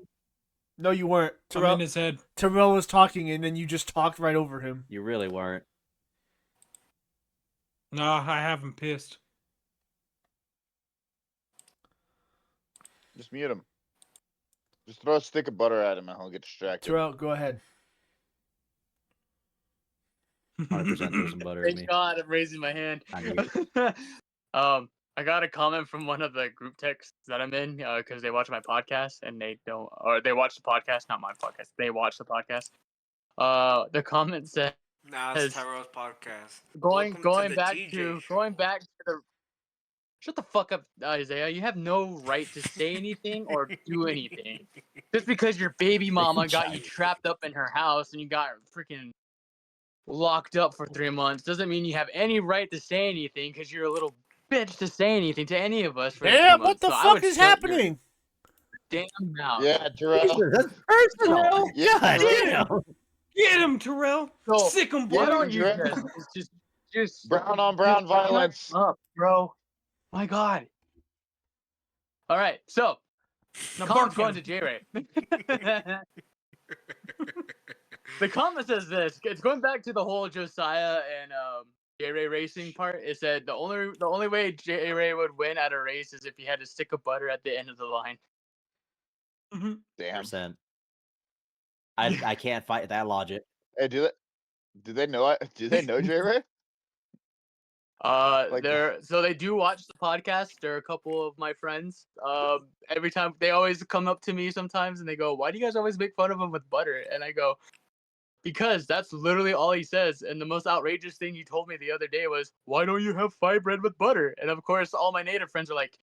Speaker 2: No, you weren't.
Speaker 4: I'm in his head.
Speaker 2: Terrell was talking, and then you just talked right over him.
Speaker 6: You really weren't.
Speaker 4: Nah, I haven't pissed.
Speaker 5: Just mute him. Just throw a stick of butter at him and he'll get distracted.
Speaker 2: Terrell, go ahead.
Speaker 6: 100% throw some butter at me.
Speaker 1: Thank God I'm raising my hand.
Speaker 6: I knew
Speaker 1: I got a comment from one of the group texts that I'm in because they watch my podcast and they don't, or they watch the podcast, not my podcast. They watch the podcast. The comment says
Speaker 3: Nah, it's Tyro's podcast.
Speaker 1: going
Speaker 3: Welcome to
Speaker 1: going
Speaker 3: the
Speaker 1: back
Speaker 3: TJ
Speaker 1: to
Speaker 3: show.
Speaker 1: going back to the. Shut the fuck up, Isaiah. You have no right to say anything or do anything. Just because your baby mama got you trapped up in her house and you got freaking locked up for 3 months doesn't mean you have any right to say anything because you're a little bitch to say anything to any of us for the 3
Speaker 2: Damn, what
Speaker 1: months.
Speaker 2: the
Speaker 1: So I
Speaker 2: fuck
Speaker 1: would
Speaker 2: is
Speaker 1: shut your
Speaker 2: happening?
Speaker 1: damn mouth.
Speaker 5: Yeah, Terrell.
Speaker 6: That's personal.
Speaker 4: Terrell,
Speaker 5: Yeah,
Speaker 6: God
Speaker 5: Terrell.
Speaker 6: damn.
Speaker 4: get him, Terrell.
Speaker 1: So,
Speaker 4: Sick him,
Speaker 1: why
Speaker 4: boy.
Speaker 1: don't you
Speaker 5: Terrell.
Speaker 1: just
Speaker 5: Brown on brown
Speaker 1: shut
Speaker 5: violence.
Speaker 1: up, bro? My God. All right, so
Speaker 4: Now
Speaker 1: comment's
Speaker 4: bark
Speaker 1: going
Speaker 4: at
Speaker 1: to
Speaker 4: him.
Speaker 1: J-Ray. The comment says this. It's going back to the whole Josiah and J-Ray racing part. It said the only way J-Ray would win at a race is if he had a stick of butter at the end of the line.
Speaker 5: Damn.
Speaker 6: 100%. I can't fight that logic.
Speaker 5: Hey, do they know it? Do they know J Ray? Like-
Speaker 1: So they do watch the podcast. They're a couple of my friends. Every time they always come up to me sometimes and they go, "Why do you guys always make fun of him with butter?" And I go, "Because that's literally all he says." And the most outrageous thing he told me the other day was, "Why don't you have fry bread with butter?" And of course, all my native friends are like,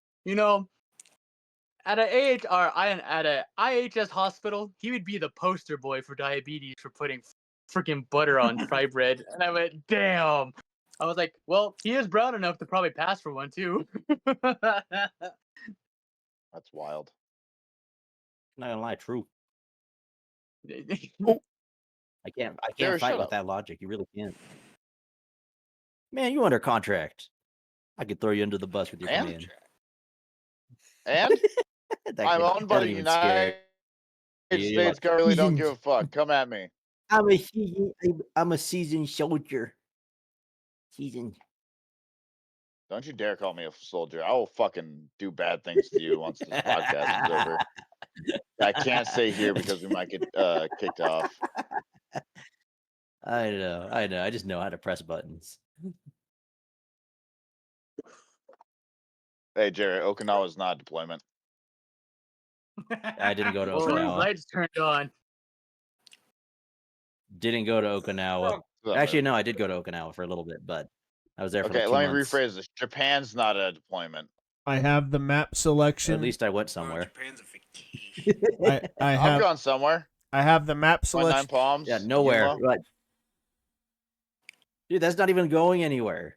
Speaker 1: at a IHS hospital, he would be the poster boy for diabetes for putting freaking butter on fry bread. And I went, damn. I was like, well, he is brown enough to probably pass for one too.
Speaker 5: That's wild.
Speaker 6: Not gonna lie, true.
Speaker 5: Oh.
Speaker 6: I can't
Speaker 5: Jared,
Speaker 6: fight
Speaker 5: shut
Speaker 6: with
Speaker 5: up.
Speaker 6: that logic. You really can't. Man, you under contract. I could throw you under the bus with your
Speaker 5: And?
Speaker 6: command.
Speaker 5: And
Speaker 6: That
Speaker 5: I'm
Speaker 6: kid-
Speaker 5: owned by
Speaker 6: that
Speaker 5: the
Speaker 6: don't even scare
Speaker 5: United
Speaker 6: you.
Speaker 5: States government. Really don't give a fuck. Come at me.
Speaker 6: I'm a seasoned soldier. Seasoned.
Speaker 5: Don't you dare call me a soldier. I will fucking do bad things to you once this podcast is over. I can't say here because we might get kicked off.
Speaker 6: I know. I just know how to press buttons.
Speaker 5: Hey, Jerry, Okinawa is not deployment.
Speaker 6: I didn't go to
Speaker 1: Well, those
Speaker 6: Okinawa.
Speaker 1: lights turned on.
Speaker 6: Didn't go to Okinawa. Actually, no, I did go to Okinawa for a little bit, but I was there for
Speaker 5: Okay,
Speaker 6: like 2
Speaker 5: let me
Speaker 6: months.
Speaker 5: rephrase this. Japan's not a deployment.
Speaker 2: I have the map
Speaker 6: Or
Speaker 2: selection.
Speaker 6: at least I went somewhere.
Speaker 3: Japan's a vacation.
Speaker 2: I
Speaker 5: I've
Speaker 2: have
Speaker 5: gone somewhere.
Speaker 2: I have the map
Speaker 5: My Nine
Speaker 2: selection.
Speaker 5: Palms.
Speaker 6: Yeah, nowhere.
Speaker 5: Yuma.
Speaker 6: Right. Dude, that's not even going anywhere.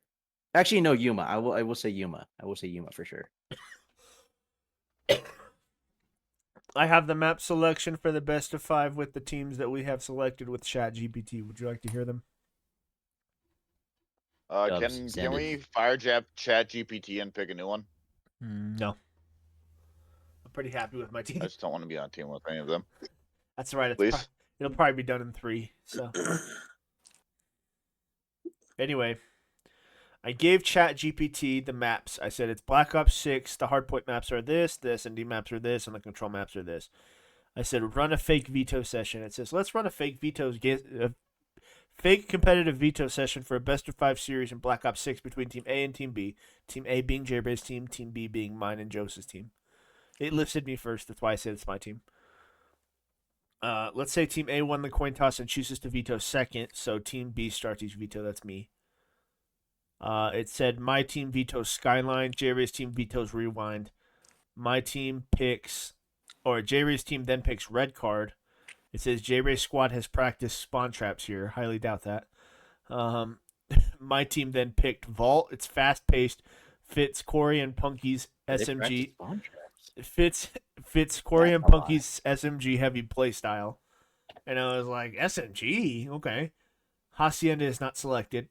Speaker 6: Actually, no, Yuma. I will say Yuma. I will say Yuma for sure.
Speaker 2: I have the map selection for the best of 5 with the teams that we have selected with ChatGPT. Would you like to hear them?
Speaker 5: Can we fire Chat GPT and pick a new one?
Speaker 2: No. I'm pretty happy with my team.
Speaker 5: I just don't want to be on a team with any of them.
Speaker 2: That's right.
Speaker 5: Please.
Speaker 2: It'll probably be done in 3. So anyway, I gave ChatGPT the maps. I said it's Black Ops 6. The hardpoint maps are this, the S&D maps are this, and the control maps are this. I said run a fake veto session. It says let's run a fake fake competitive veto session for a best of 5 series in Black Ops 6 between Team A and Team B. Team A being J-Ray's team, Team B being mine and Joseph's team. It listed me first. That's why I said it's my team. Let's say Team A won the coin toss and chooses to veto second, so Team B starts each veto. That's me. It said my team vetoes Skyline, J-Ray's team vetoes Rewind. My team picks, or J-Ray's team then picks Red Card. It says J-Ray's squad has practiced spawn traps here. Highly doubt that. My team then picked Vault. It's fast-paced. Fits Corey and Punky's SMG. Fits Corey and Punky's SMG heavy playstyle. And I was like, SMG? Okay. Hacienda is not selected.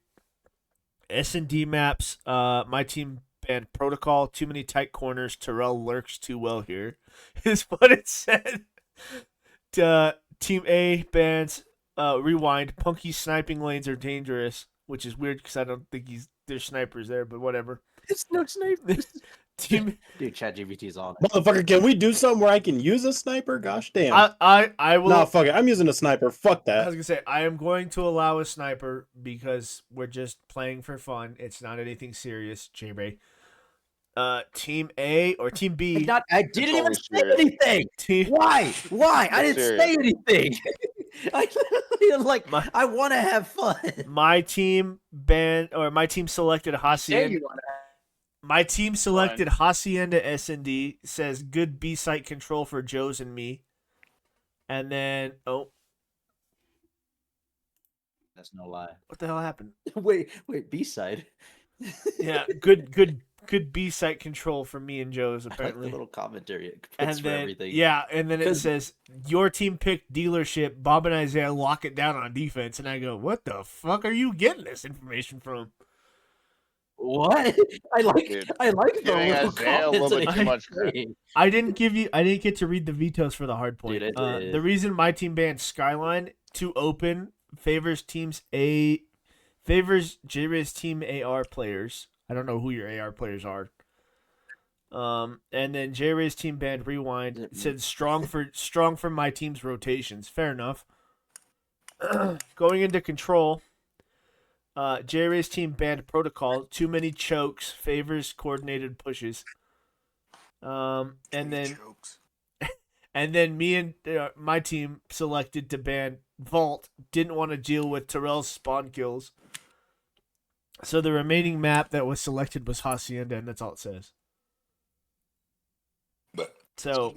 Speaker 2: S&D maps. My team banned Protocol. Too many tight corners. Terrell lurks too well here. Is what it said. Team A bans Rewind. Punky sniping lanes are dangerous. which is weird because I don't think there's snipers there, but whatever.
Speaker 6: It's no snipers.
Speaker 2: Team,
Speaker 6: Dude, ChatGPT is on it.
Speaker 7: Motherfucker, can we do something where I can use a sniper? Gosh damn.
Speaker 2: I will.
Speaker 7: Nah, fuck it. I'm using a sniper. Fuck
Speaker 2: I was
Speaker 7: that.
Speaker 2: gonna say I am going to allow a sniper because we're just playing for fun. It's not anything serious, J-Ray. Team A or Team B?
Speaker 6: I didn't even
Speaker 5: always
Speaker 6: say
Speaker 5: serious.
Speaker 6: anything. Why? I
Speaker 5: It's
Speaker 6: didn't say anything. I literally am like, I want to have fun.
Speaker 2: My team selected Hacienda. My team selected Hacienda S&D. Says good B site control for Joe's and me. And then
Speaker 6: That's no lie.
Speaker 2: what the hell happened?
Speaker 6: Wait, B side.
Speaker 2: Yeah, good B site control for me and Joe's
Speaker 6: I like
Speaker 2: apparently.
Speaker 6: the little commentary it puts
Speaker 2: And
Speaker 6: for
Speaker 2: then
Speaker 6: everything.
Speaker 2: yeah, and then it
Speaker 6: 'Cause-
Speaker 2: says your team picked dealership. Bob and Isaiah lock it down on defense, and I go, what the fuck are you getting this information from?
Speaker 6: What? I like
Speaker 5: Dude,
Speaker 6: the
Speaker 5: giving
Speaker 6: little
Speaker 5: Isaiah a little
Speaker 6: comments
Speaker 5: bit
Speaker 6: that
Speaker 5: too
Speaker 6: he's
Speaker 5: much credit.
Speaker 6: saying.
Speaker 2: I didn't get to read the vetoes for the hard point.
Speaker 6: Dude, I did.
Speaker 2: The reason my team banned Skyline to open favors J-Riz team AR players. I don't know who your AR players are. And then J-Riz team banned Rewind. It said strong for my team's rotations. Fair enough. Going into control, J-Riz team banned Protocol. Too many chokes. Favors coordinated pushes. And then me and my team selected to ban Vault. Didn't want to deal with Terrell's spawn kills. So the remaining map that was selected was Hacienda, and that's all it says. So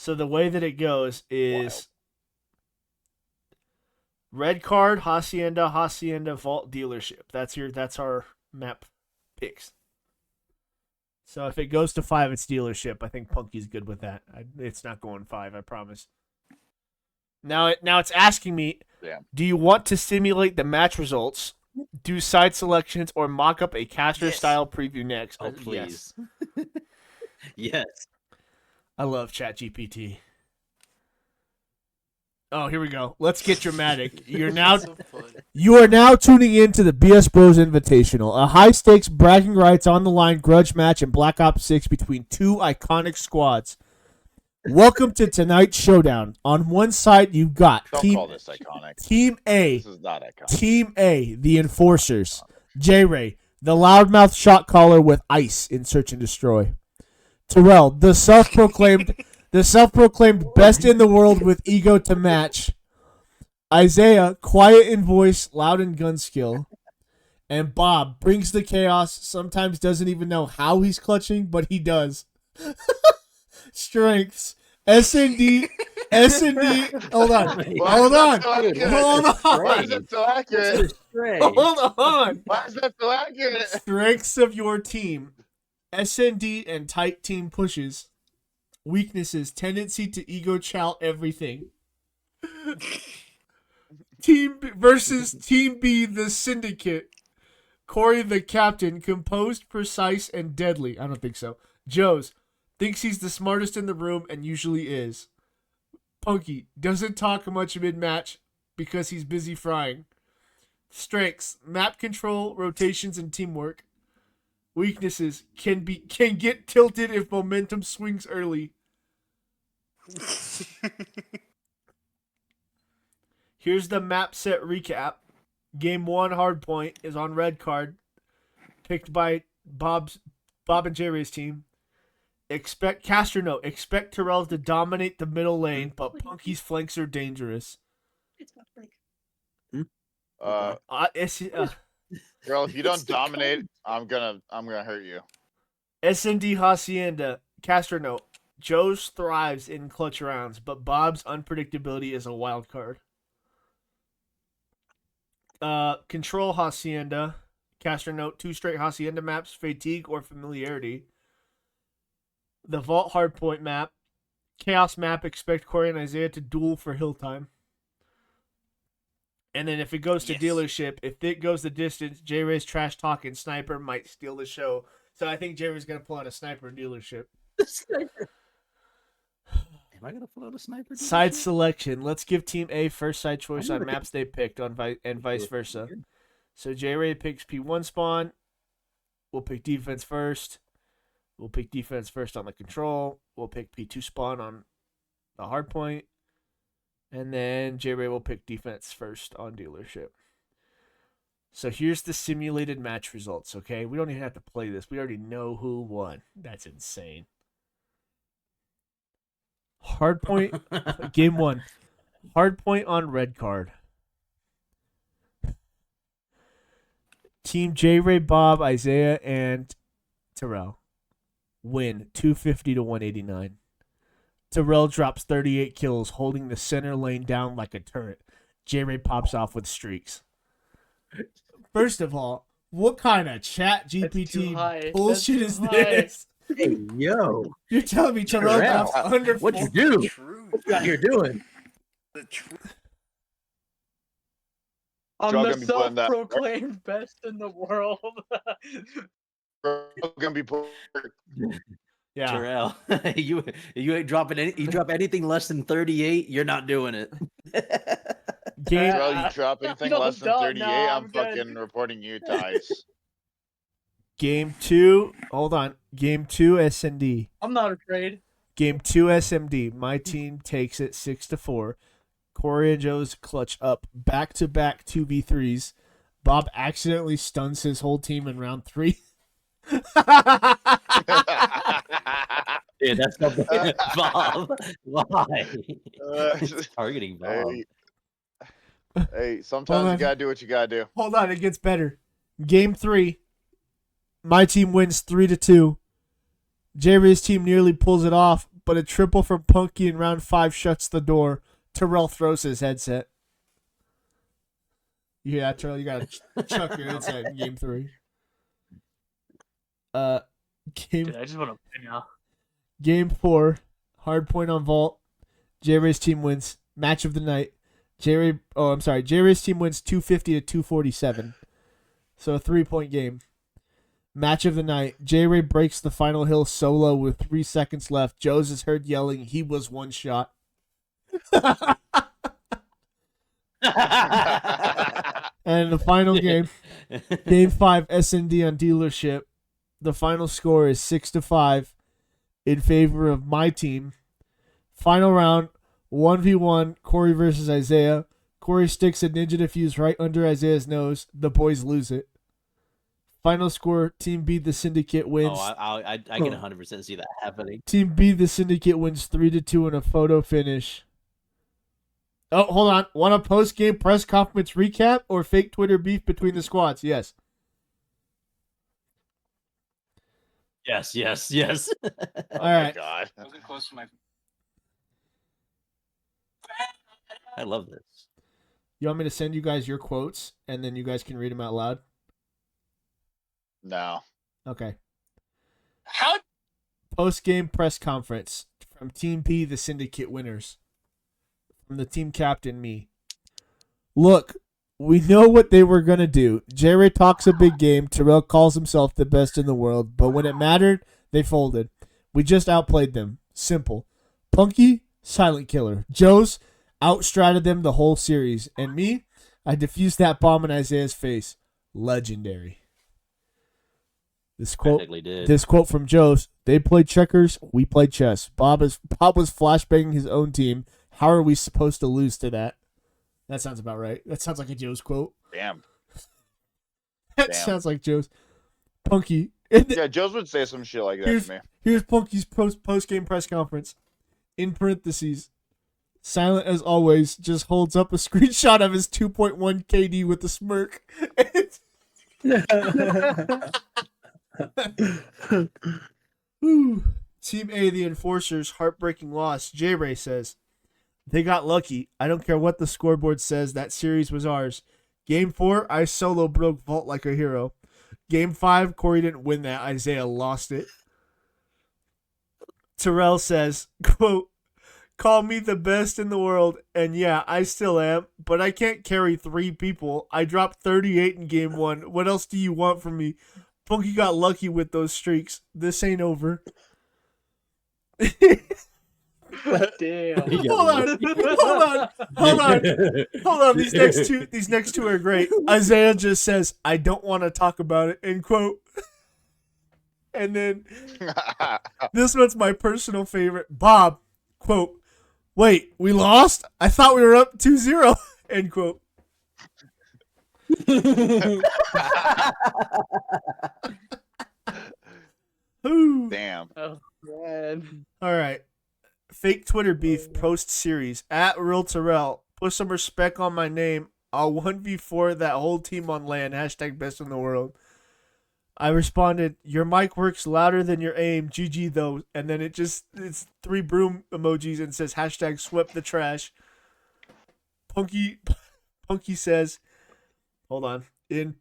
Speaker 2: the way that it goes is red card, Hacienda, Vault, dealership. That's our map picks. So if it goes to 5, it's dealership. I think Punky's good with that. It's not going 5, I promise. Now it's asking me, do you want to simulate the match results, do side selections, or mock up a caster-style preview next?
Speaker 6: Oh, please. Yes.
Speaker 2: I love ChatGPT. Oh, here we go. Let's get dramatic. You are now tuning in to the BS Bros Invitational, a high-stakes bragging rights on the line grudge match in Black Ops 6 between two iconic squads. Welcome to tonight's showdown. On one side, you've got
Speaker 5: Call this iconic.
Speaker 2: Team A.
Speaker 5: This is not iconic.
Speaker 2: Team A, the Enforcers. J-Ray, the loudmouth shot caller with ice in Search and Destroy. Terrell, the self-proclaimed best in the world with ego to match. Isaiah, quiet in voice, loud in gun skill. And Bob brings the chaos, sometimes doesn't even know how he's clutching, but he does. Strengths. S&D. Hold on.
Speaker 5: Why is it so accurate?
Speaker 2: Hold on.
Speaker 5: Why is that so accurate?
Speaker 2: Strengths of your team. S&D and tight team pushes. Weaknesses, tendency to ego chow everything. Team versus Team B, the Syndicate. Corey, the captain, composed, precise, and deadly. I don't think so. Joe's thinks he's the smartest in the room and usually is. Punky doesn't talk much mid-match because he's busy frying. Strengths, map control, rotations, and teamwork. Weaknesses, can get tilted if momentum swings early. Here's the map set recap. Game 1 hardpoint is on red card, picked by Bob and Jerry's team. Expect Terrell to dominate the middle lane, but Punky's flanks are dangerous.
Speaker 5: Girl, if you don't dominate, I'm gonna hurt you.
Speaker 2: S&D Hacienda, caster note. Joe's thrives in clutch rounds, but Bob's unpredictability is a wild card. Control Hacienda, caster note. 2 straight Hacienda maps, fatigue or familiarity. The Vault hardpoint map, Chaos map. Expect Corey and Isaiah to duel for hill time. And then if it goes to dealership, if it goes the distance, J-Ray's trash talking sniper might steal the show. So I think J-Ray's gonna pull out a sniper dealership.
Speaker 6: Sniper. Am I gonna pull out a sniper?
Speaker 2: Side selection. Let's give Team A first side choice on maps they picked, and vice versa. So J-Ray picks P1 spawn. We'll pick defense first. We'll pick defense first on the control. We'll pick P2 spawn on the hard point. And then J-Ray will pick defense first on dealership. So here's the simulated match results, okay? We don't even have to play this. We already know who won. That's insane. Hard point, game 1. Hard point on red card. Team J-Ray, Bob, Isaiah, and Terrell win 250 to 189. Terrell drops 38 kills, holding the center lane down like a turret. J-Ray pops off with streaks. First of all, what kind of chat GPT bullshit is this?
Speaker 6: Hey, yo.
Speaker 2: You're telling me Terrell drops under
Speaker 6: What'd you
Speaker 2: 4?
Speaker 6: do? What you out here doing?
Speaker 1: I'm
Speaker 5: Y'all
Speaker 1: the
Speaker 5: gonna be putting that-
Speaker 1: self-proclaimed best in the world.
Speaker 5: Gonna be put.
Speaker 2: Yeah.
Speaker 6: Terrell, you ain't dropping any. You drop anything less than 38, you're not doing it.
Speaker 2: Game.
Speaker 5: Terrell, you drop anything
Speaker 1: No,
Speaker 5: less than
Speaker 1: don't.
Speaker 5: 38,
Speaker 1: No,
Speaker 5: I'm
Speaker 1: I'm good.
Speaker 5: fucking reporting you to ICE.
Speaker 2: Game 2. Hold on. Game 2 SND.
Speaker 1: I'm not afraid.
Speaker 2: Game 2 SMD. My team takes it 6-4. Corey and Joe's clutch up back-to-back 2v3s. Bob accidentally stuns his whole team in round 3.
Speaker 6: Dude, that's not Bob. Why? It's targeting Bob.
Speaker 5: Hey, sometimes you gotta do what you gotta do.
Speaker 2: Hold on, it gets better. Game 3. My team wins 3-2. J-Ray's team nearly pulls it off, but a triple from Punky in round 5 shuts the door. Terrell throws his headset. You hear that, Terrell? You gotta chuck your headset in game 3.
Speaker 1: Dude, I just want to play now.
Speaker 2: Game 4, hard point on Vault. J-Ray's team wins. Match of the night. J-Ray's team wins 250 to 247. So a 3-point game. Match of the night. J-Ray breaks the final hill solo with 3 seconds left. Joe's is heard yelling, he was one shot. And the final game, game 5, SND on dealership. The final score is 6-5 in favor of my team. Final round, 1v1, Corey versus Isaiah. Corey sticks a ninja defuse right under Isaiah's nose. The boys lose it. Final score, Team B, the Syndicate wins.
Speaker 6: Oh, I can 100% see that happening.
Speaker 2: Team B, the Syndicate wins 3-2 in a photo finish. Oh, hold on. Want a post-game press conference recap or fake Twitter beef between the squads? Yes.
Speaker 6: Yes.
Speaker 2: All right.
Speaker 5: God.
Speaker 10: Wasn't close to my.
Speaker 6: I love this.
Speaker 2: You want me to send you guys your quotes and then you guys can read them out loud?
Speaker 5: No.
Speaker 2: Okay.
Speaker 10: How?
Speaker 2: Post-game press conference from Team P, the Syndicate winners. From the team captain, me. Look, we know what they were going to do. J-Ray talks a big game. Terrell calls himself the best in the world. But when it mattered, they folded. We just outplayed them. Simple. Punky, silent killer. Joe's outstratted them the whole series. And me, I defused that bomb in Isaiah's face. Legendary. This quote from Joe's, they played checkers, we played chess. Bob was flashbanging his own team. How are we supposed to lose to that? That sounds about right. That sounds like a Joe's quote.
Speaker 5: Damn.
Speaker 2: That sounds like Joe's. Punky.
Speaker 5: Yeah, Joe's would say some shit like that to me.
Speaker 2: Here's Punky's post-game press conference. In parentheses, silent as always, just holds up a screenshot of his 2.1 KD with a smirk. Team A, the Enforcers, heartbreaking loss. J-Ray says, they got lucky. I don't care what the scoreboard says. That series was ours. Game 4, I solo broke Vault like a hero. Game 5, Corey didn't win that. Isaiah lost it. Terrell says, quote, call me the best in the world, and yeah, I still am, but I can't carry 3 people. I dropped 38 in game 1. What else do you want from me? Punky got lucky with those streaks. This ain't over.
Speaker 1: Damn.
Speaker 2: Hold on. These next two are great. Isaiah just says, "I don't want to talk about it." End quote. And then this one's my personal favorite. Bob, quote, "Wait, we lost? I thought we were up 2-0." End quote. Ooh.
Speaker 5: Damn.
Speaker 1: Oh man.
Speaker 2: All right. Fake Twitter beef post series at Real Terrell. Put some respect on my name. I'll 1v4 that whole team on land. Hashtag best in the world. I responded, "Your mic works louder than your aim. GG though." And then it's 3 broom emojis and says hashtag swept the trash. Punky says, hold on. In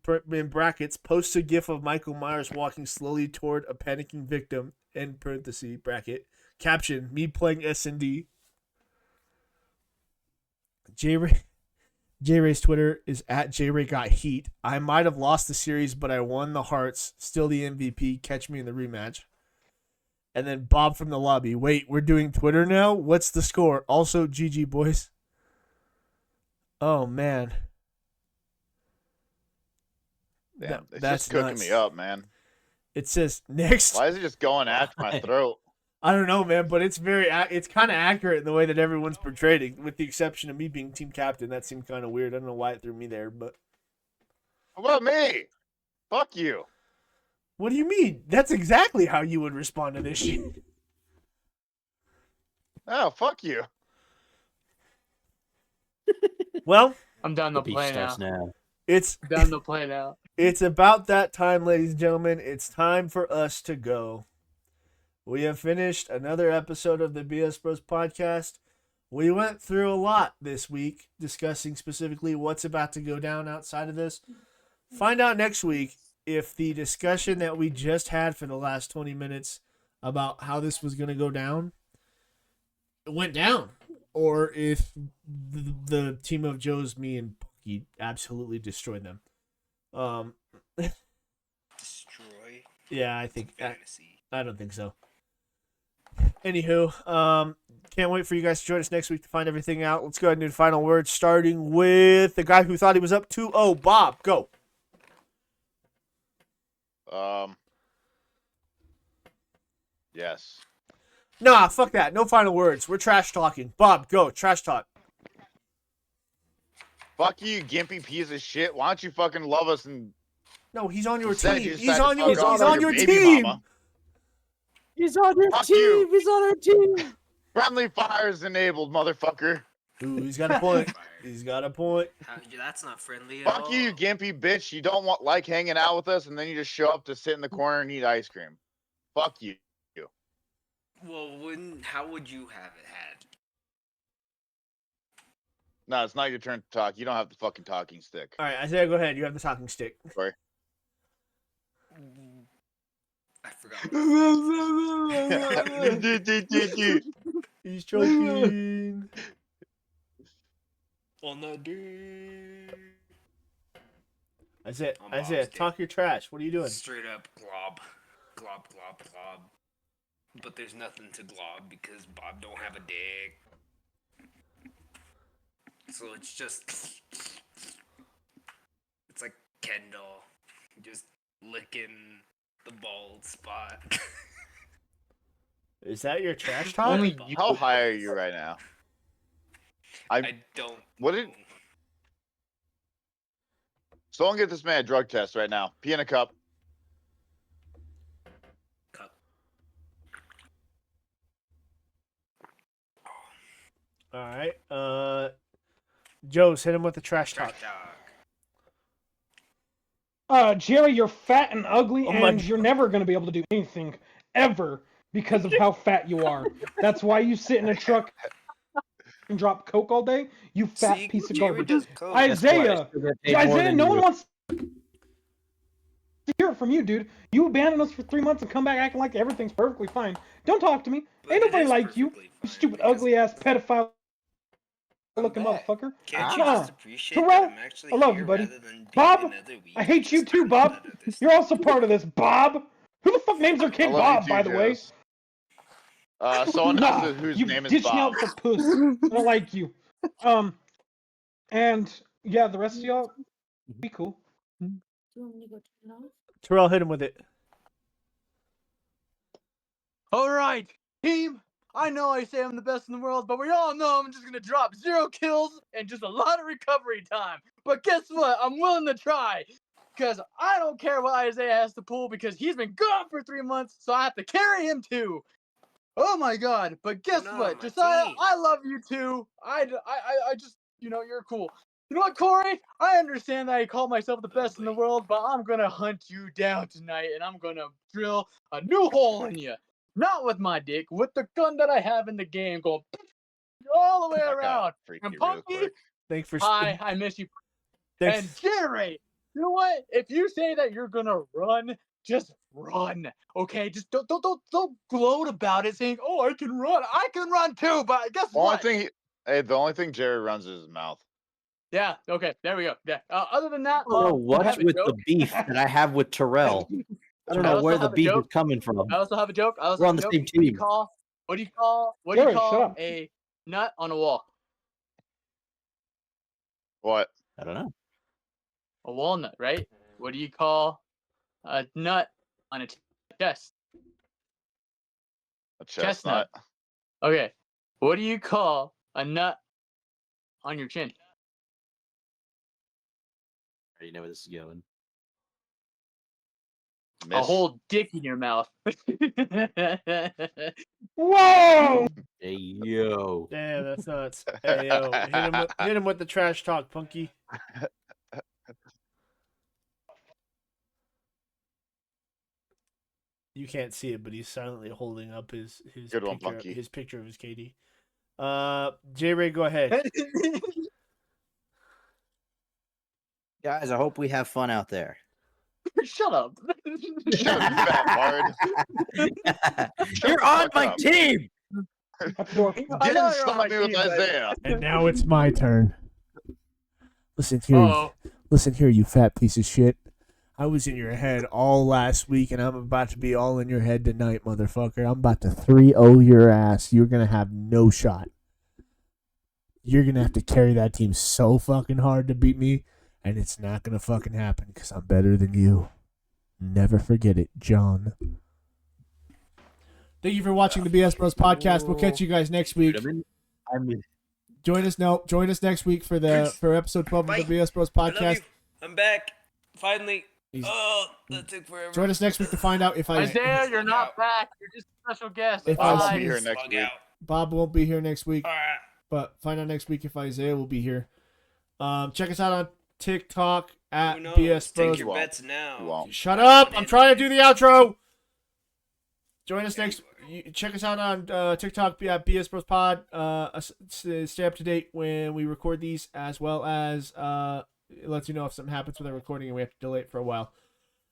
Speaker 2: brackets, posts a gif of Michael Myers walking slowly toward a panicking victim. In parenthesis, bracket. Caption, me playing S&D. J-Ray's Twitter is at J-Ray got heat. I might have lost the series, but I won the hearts. Still the MVP. Catch me in the rematch. And then Bob from the lobby. Wait, we're doing Twitter now? What's the score? Also, GG boys. Oh, man.
Speaker 5: Damn, it's
Speaker 2: that's
Speaker 5: just cooking
Speaker 2: nuts.
Speaker 5: me up, man.
Speaker 2: It says next.
Speaker 5: Why is it just going after my throat?
Speaker 2: I don't know, man, but it's kind of accurate in the way that everyone's portrayed it, with the exception of me being team captain. That seemed kind of weird. I don't know why it threw me there, but.
Speaker 5: What about me? Fuck you.
Speaker 2: What do you mean? That's exactly how you would respond to this shit.
Speaker 5: Oh, fuck you.
Speaker 2: Well,
Speaker 1: I'm down to play now.
Speaker 2: It's
Speaker 1: down to play now.
Speaker 2: It's about that time, ladies and gentlemen. It's time for us to go. We have finished another episode of the BS Bros podcast. We went through a lot this week, discussing specifically what's about to go down outside of this. Find out next week if the discussion that we just had for the last 20 minutes about how this was going to go down went down, or if the team of Joe's, me, and Punky absolutely destroyed them.
Speaker 3: Destroy.
Speaker 2: Yeah, I think
Speaker 3: fantasy.
Speaker 2: I don't think so. Anywho, can't wait for you guys to join us next week to find everything out. Let's go ahead and do the final words, starting with the guy who thought he was up 2-0. Bob, go.
Speaker 5: Yes.
Speaker 2: Nah, fuck that. No final words. We're trash talking. Bob, go. Trash talk.
Speaker 5: Fuck you, gimpy piece of shit. Why don't you fucking love us and...
Speaker 2: No, he's on your
Speaker 5: Instead,
Speaker 2: team.
Speaker 5: you
Speaker 2: He's
Speaker 5: decide to
Speaker 2: on your
Speaker 5: fuck off
Speaker 2: he's on
Speaker 5: with
Speaker 2: your
Speaker 5: baby
Speaker 2: team.
Speaker 5: mama.
Speaker 6: He's on your
Speaker 5: Fuck
Speaker 6: team.
Speaker 5: you.
Speaker 6: He's on our team.
Speaker 5: Friendly fire is enabled, motherfucker.
Speaker 2: Ooh, he's got a point. He's got a point.
Speaker 3: That's not friendly at
Speaker 5: Fuck
Speaker 3: all.
Speaker 5: you, you gimpy bitch. You don't like hanging out with us, and then you just show up to sit in the corner and eat ice cream. Fuck you.
Speaker 3: Well, how would you have it had?
Speaker 5: No, it's not your turn to talk. You don't have the fucking talking stick.
Speaker 2: All right, Isaiah, go ahead. You have the talking stick.
Speaker 5: Sorry.
Speaker 3: I forgot.
Speaker 2: He's choking.
Speaker 3: On the day.
Speaker 2: Isaiah, talk your trash. What are you doing?
Speaker 3: Straight up glob. Glob, glob, glob. But there's nothing to glob because Bob don't have a dick. So it's just... It's like Kendall. Just licking the bald spot.
Speaker 2: Is that your trash talk?
Speaker 1: Only you.
Speaker 5: How high are you right now?
Speaker 3: I don't...
Speaker 5: What did... Someone get this man a drug test right now. Pee in a cup.
Speaker 2: All right. Joe's hit him with the trash talk.
Speaker 4: Jerry, you're fat and ugly,
Speaker 2: Oh my
Speaker 4: and you're never going to be able to do anything ever because of how fat you are. That's why you sit in a truck and drop coke all day. You fat
Speaker 3: See,
Speaker 4: piece of
Speaker 3: Jerry
Speaker 4: garbage.
Speaker 3: does coke.
Speaker 4: Isaiah, no one wants to hear it from you, dude. You abandoned us for 3 months and come back acting like everything's perfectly fine. Don't talk to me.
Speaker 3: But
Speaker 4: Ain't
Speaker 3: it
Speaker 4: nobody
Speaker 3: is
Speaker 4: like you.
Speaker 3: perfectly
Speaker 4: You
Speaker 3: fine
Speaker 4: stupid,
Speaker 3: because
Speaker 4: ugly ass pedophile
Speaker 3: I'm
Speaker 4: looking
Speaker 3: back.
Speaker 4: motherfucker.
Speaker 3: Can't you
Speaker 4: Nuh-uh.
Speaker 3: just appreciate
Speaker 4: Terrell,
Speaker 3: that I'm actually
Speaker 4: I love
Speaker 3: here
Speaker 4: you, buddy.
Speaker 3: rather than being
Speaker 4: Bob,
Speaker 3: another week
Speaker 4: I hate you
Speaker 3: just
Speaker 4: too, Bob.
Speaker 3: out of this
Speaker 4: You're also part of this, Bob. Who the fuck names their
Speaker 5: I
Speaker 4: kid
Speaker 5: love
Speaker 4: Bob,
Speaker 5: you too,
Speaker 4: by the way?
Speaker 5: Joes. Someone
Speaker 4: Nah,
Speaker 5: else whose
Speaker 4: you
Speaker 5: name is
Speaker 4: ditch me
Speaker 5: Bob.
Speaker 4: out for puss. I don't like you. And yeah, the rest of y'all be cool.
Speaker 9: Do you want me to go turn it off?
Speaker 2: Terrell, hit him with it.
Speaker 1: All right, team. I know I say I'm the best in the world, but we all know I'm just gonna drop 0 kills and just a lot of recovery time. But guess what? I'm willing to try. Because I don't care what Isaiah has to pull because he's been gone for 3 months, so I have to carry him too. Oh my god. But guess
Speaker 3: no,
Speaker 1: what?
Speaker 3: my
Speaker 1: Josiah,
Speaker 3: team.
Speaker 1: I love you too. I just, you're cool. You know what, Corey? I understand that I call myself the best in the world, but I'm gonna hunt you down tonight and I'm gonna drill a new hole in you. Not with my dick, with the gun that I have in the game going all the way
Speaker 5: I gotta
Speaker 1: around.
Speaker 5: freak
Speaker 1: And
Speaker 5: you real
Speaker 1: Punky,
Speaker 5: quick.
Speaker 2: Thanks for
Speaker 1: hi, I miss you.
Speaker 2: Thanks.
Speaker 1: And generate. You know what? If you say that you're gonna run, just run. Okay? Just don't gloat about it saying, "Oh, I can run. I can run too." But guess what?
Speaker 5: The only thing Jerry runs is his mouth.
Speaker 1: Yeah. Okay. There we go. Yeah. Other than that,
Speaker 6: I don't know
Speaker 1: I have
Speaker 6: what's
Speaker 1: a
Speaker 6: with the
Speaker 1: joke.
Speaker 6: beef that I have with Terrell. I don't
Speaker 1: I
Speaker 6: know
Speaker 1: also
Speaker 6: where the
Speaker 1: have a
Speaker 6: beef is
Speaker 1: joke.
Speaker 6: coming from.
Speaker 1: I also have a joke.
Speaker 6: We're on the same
Speaker 1: What do you
Speaker 6: team.
Speaker 1: call? What do you
Speaker 4: Jared, shut
Speaker 1: call
Speaker 4: up.
Speaker 1: a nut on a wall?
Speaker 5: What?
Speaker 6: I don't know.
Speaker 1: A walnut, right? What do you call a nut on a chest?
Speaker 5: A chestnut.
Speaker 1: Okay. What do you call a nut on your chin?
Speaker 6: I already know where this is going.
Speaker 5: Miss.
Speaker 1: A whole dick in your mouth.
Speaker 4: Whoa!
Speaker 6: Hey yo.
Speaker 2: Damn, that's nuts. Hey yo, hit him with the trash talk, Punky. You can't see it, but he's silently holding up his
Speaker 5: Good one,
Speaker 2: picture,
Speaker 5: Punky.
Speaker 2: his picture of his KD. J Ray, go ahead.
Speaker 6: Guys, I hope we have fun out there.
Speaker 1: Shut up.
Speaker 5: Shut up, you fat bard.
Speaker 6: You're on my team.
Speaker 1: I know you're on my
Speaker 5: me with
Speaker 1: team, but-
Speaker 5: Isaiah.
Speaker 2: And now it's my turn. Listen here,
Speaker 1: Uh-oh.
Speaker 2: listen here, you fat piece of shit. I was in your head all last week, and I'm about to be all in your head tonight, motherfucker. I'm about to 3-0 your ass. You're gonna have no shot. You're gonna have to carry that team so fucking hard to beat me, and it's not gonna fucking happen because I'm better than you. Never forget it, John. Thank you for watching the BS Bros podcast. We'll catch you guys next week.
Speaker 6: I mean,
Speaker 2: Join us next week for episode 12 of the BS Bros
Speaker 3: I love
Speaker 2: podcast.
Speaker 3: you. I'm back. Finally.
Speaker 2: He's-
Speaker 3: Oh, that took forever.
Speaker 2: Join us next week to find out if
Speaker 1: Isaiah, you're not back. You're just a special guest.
Speaker 2: If
Speaker 5: Bob
Speaker 2: I-
Speaker 5: will be here next week.
Speaker 2: Bob won't be here next week,
Speaker 3: All right.
Speaker 2: but find out next week if Isaiah will be here. Check us out on TikTok at
Speaker 3: Who knows?
Speaker 2: BS
Speaker 3: Take
Speaker 2: Bros.
Speaker 3: your bets now.
Speaker 2: Shut up! I'm trying to do the outro. Join us next. Check us out on TikTok at BS Bros Pod. Stay up to date when we record these, as well as it lets you know if something happens with our recording and we have to delay it for a while.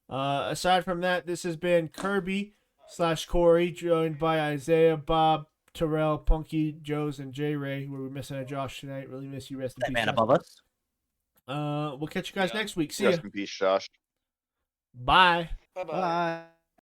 Speaker 2: Aside from that, this has been Kirby/Corey, joined by Isaiah, Bob, Terrell, Punky, Joes, and J Ray. We're missing a Josh tonight. Really miss you. Rest in
Speaker 6: that
Speaker 2: peace.
Speaker 6: man
Speaker 2: Josh.
Speaker 6: above us.
Speaker 2: We'll catch you guys next week. See ya.
Speaker 5: Rest in peace, Josh.
Speaker 2: Bye.
Speaker 3: Bye-bye.
Speaker 6: Bye.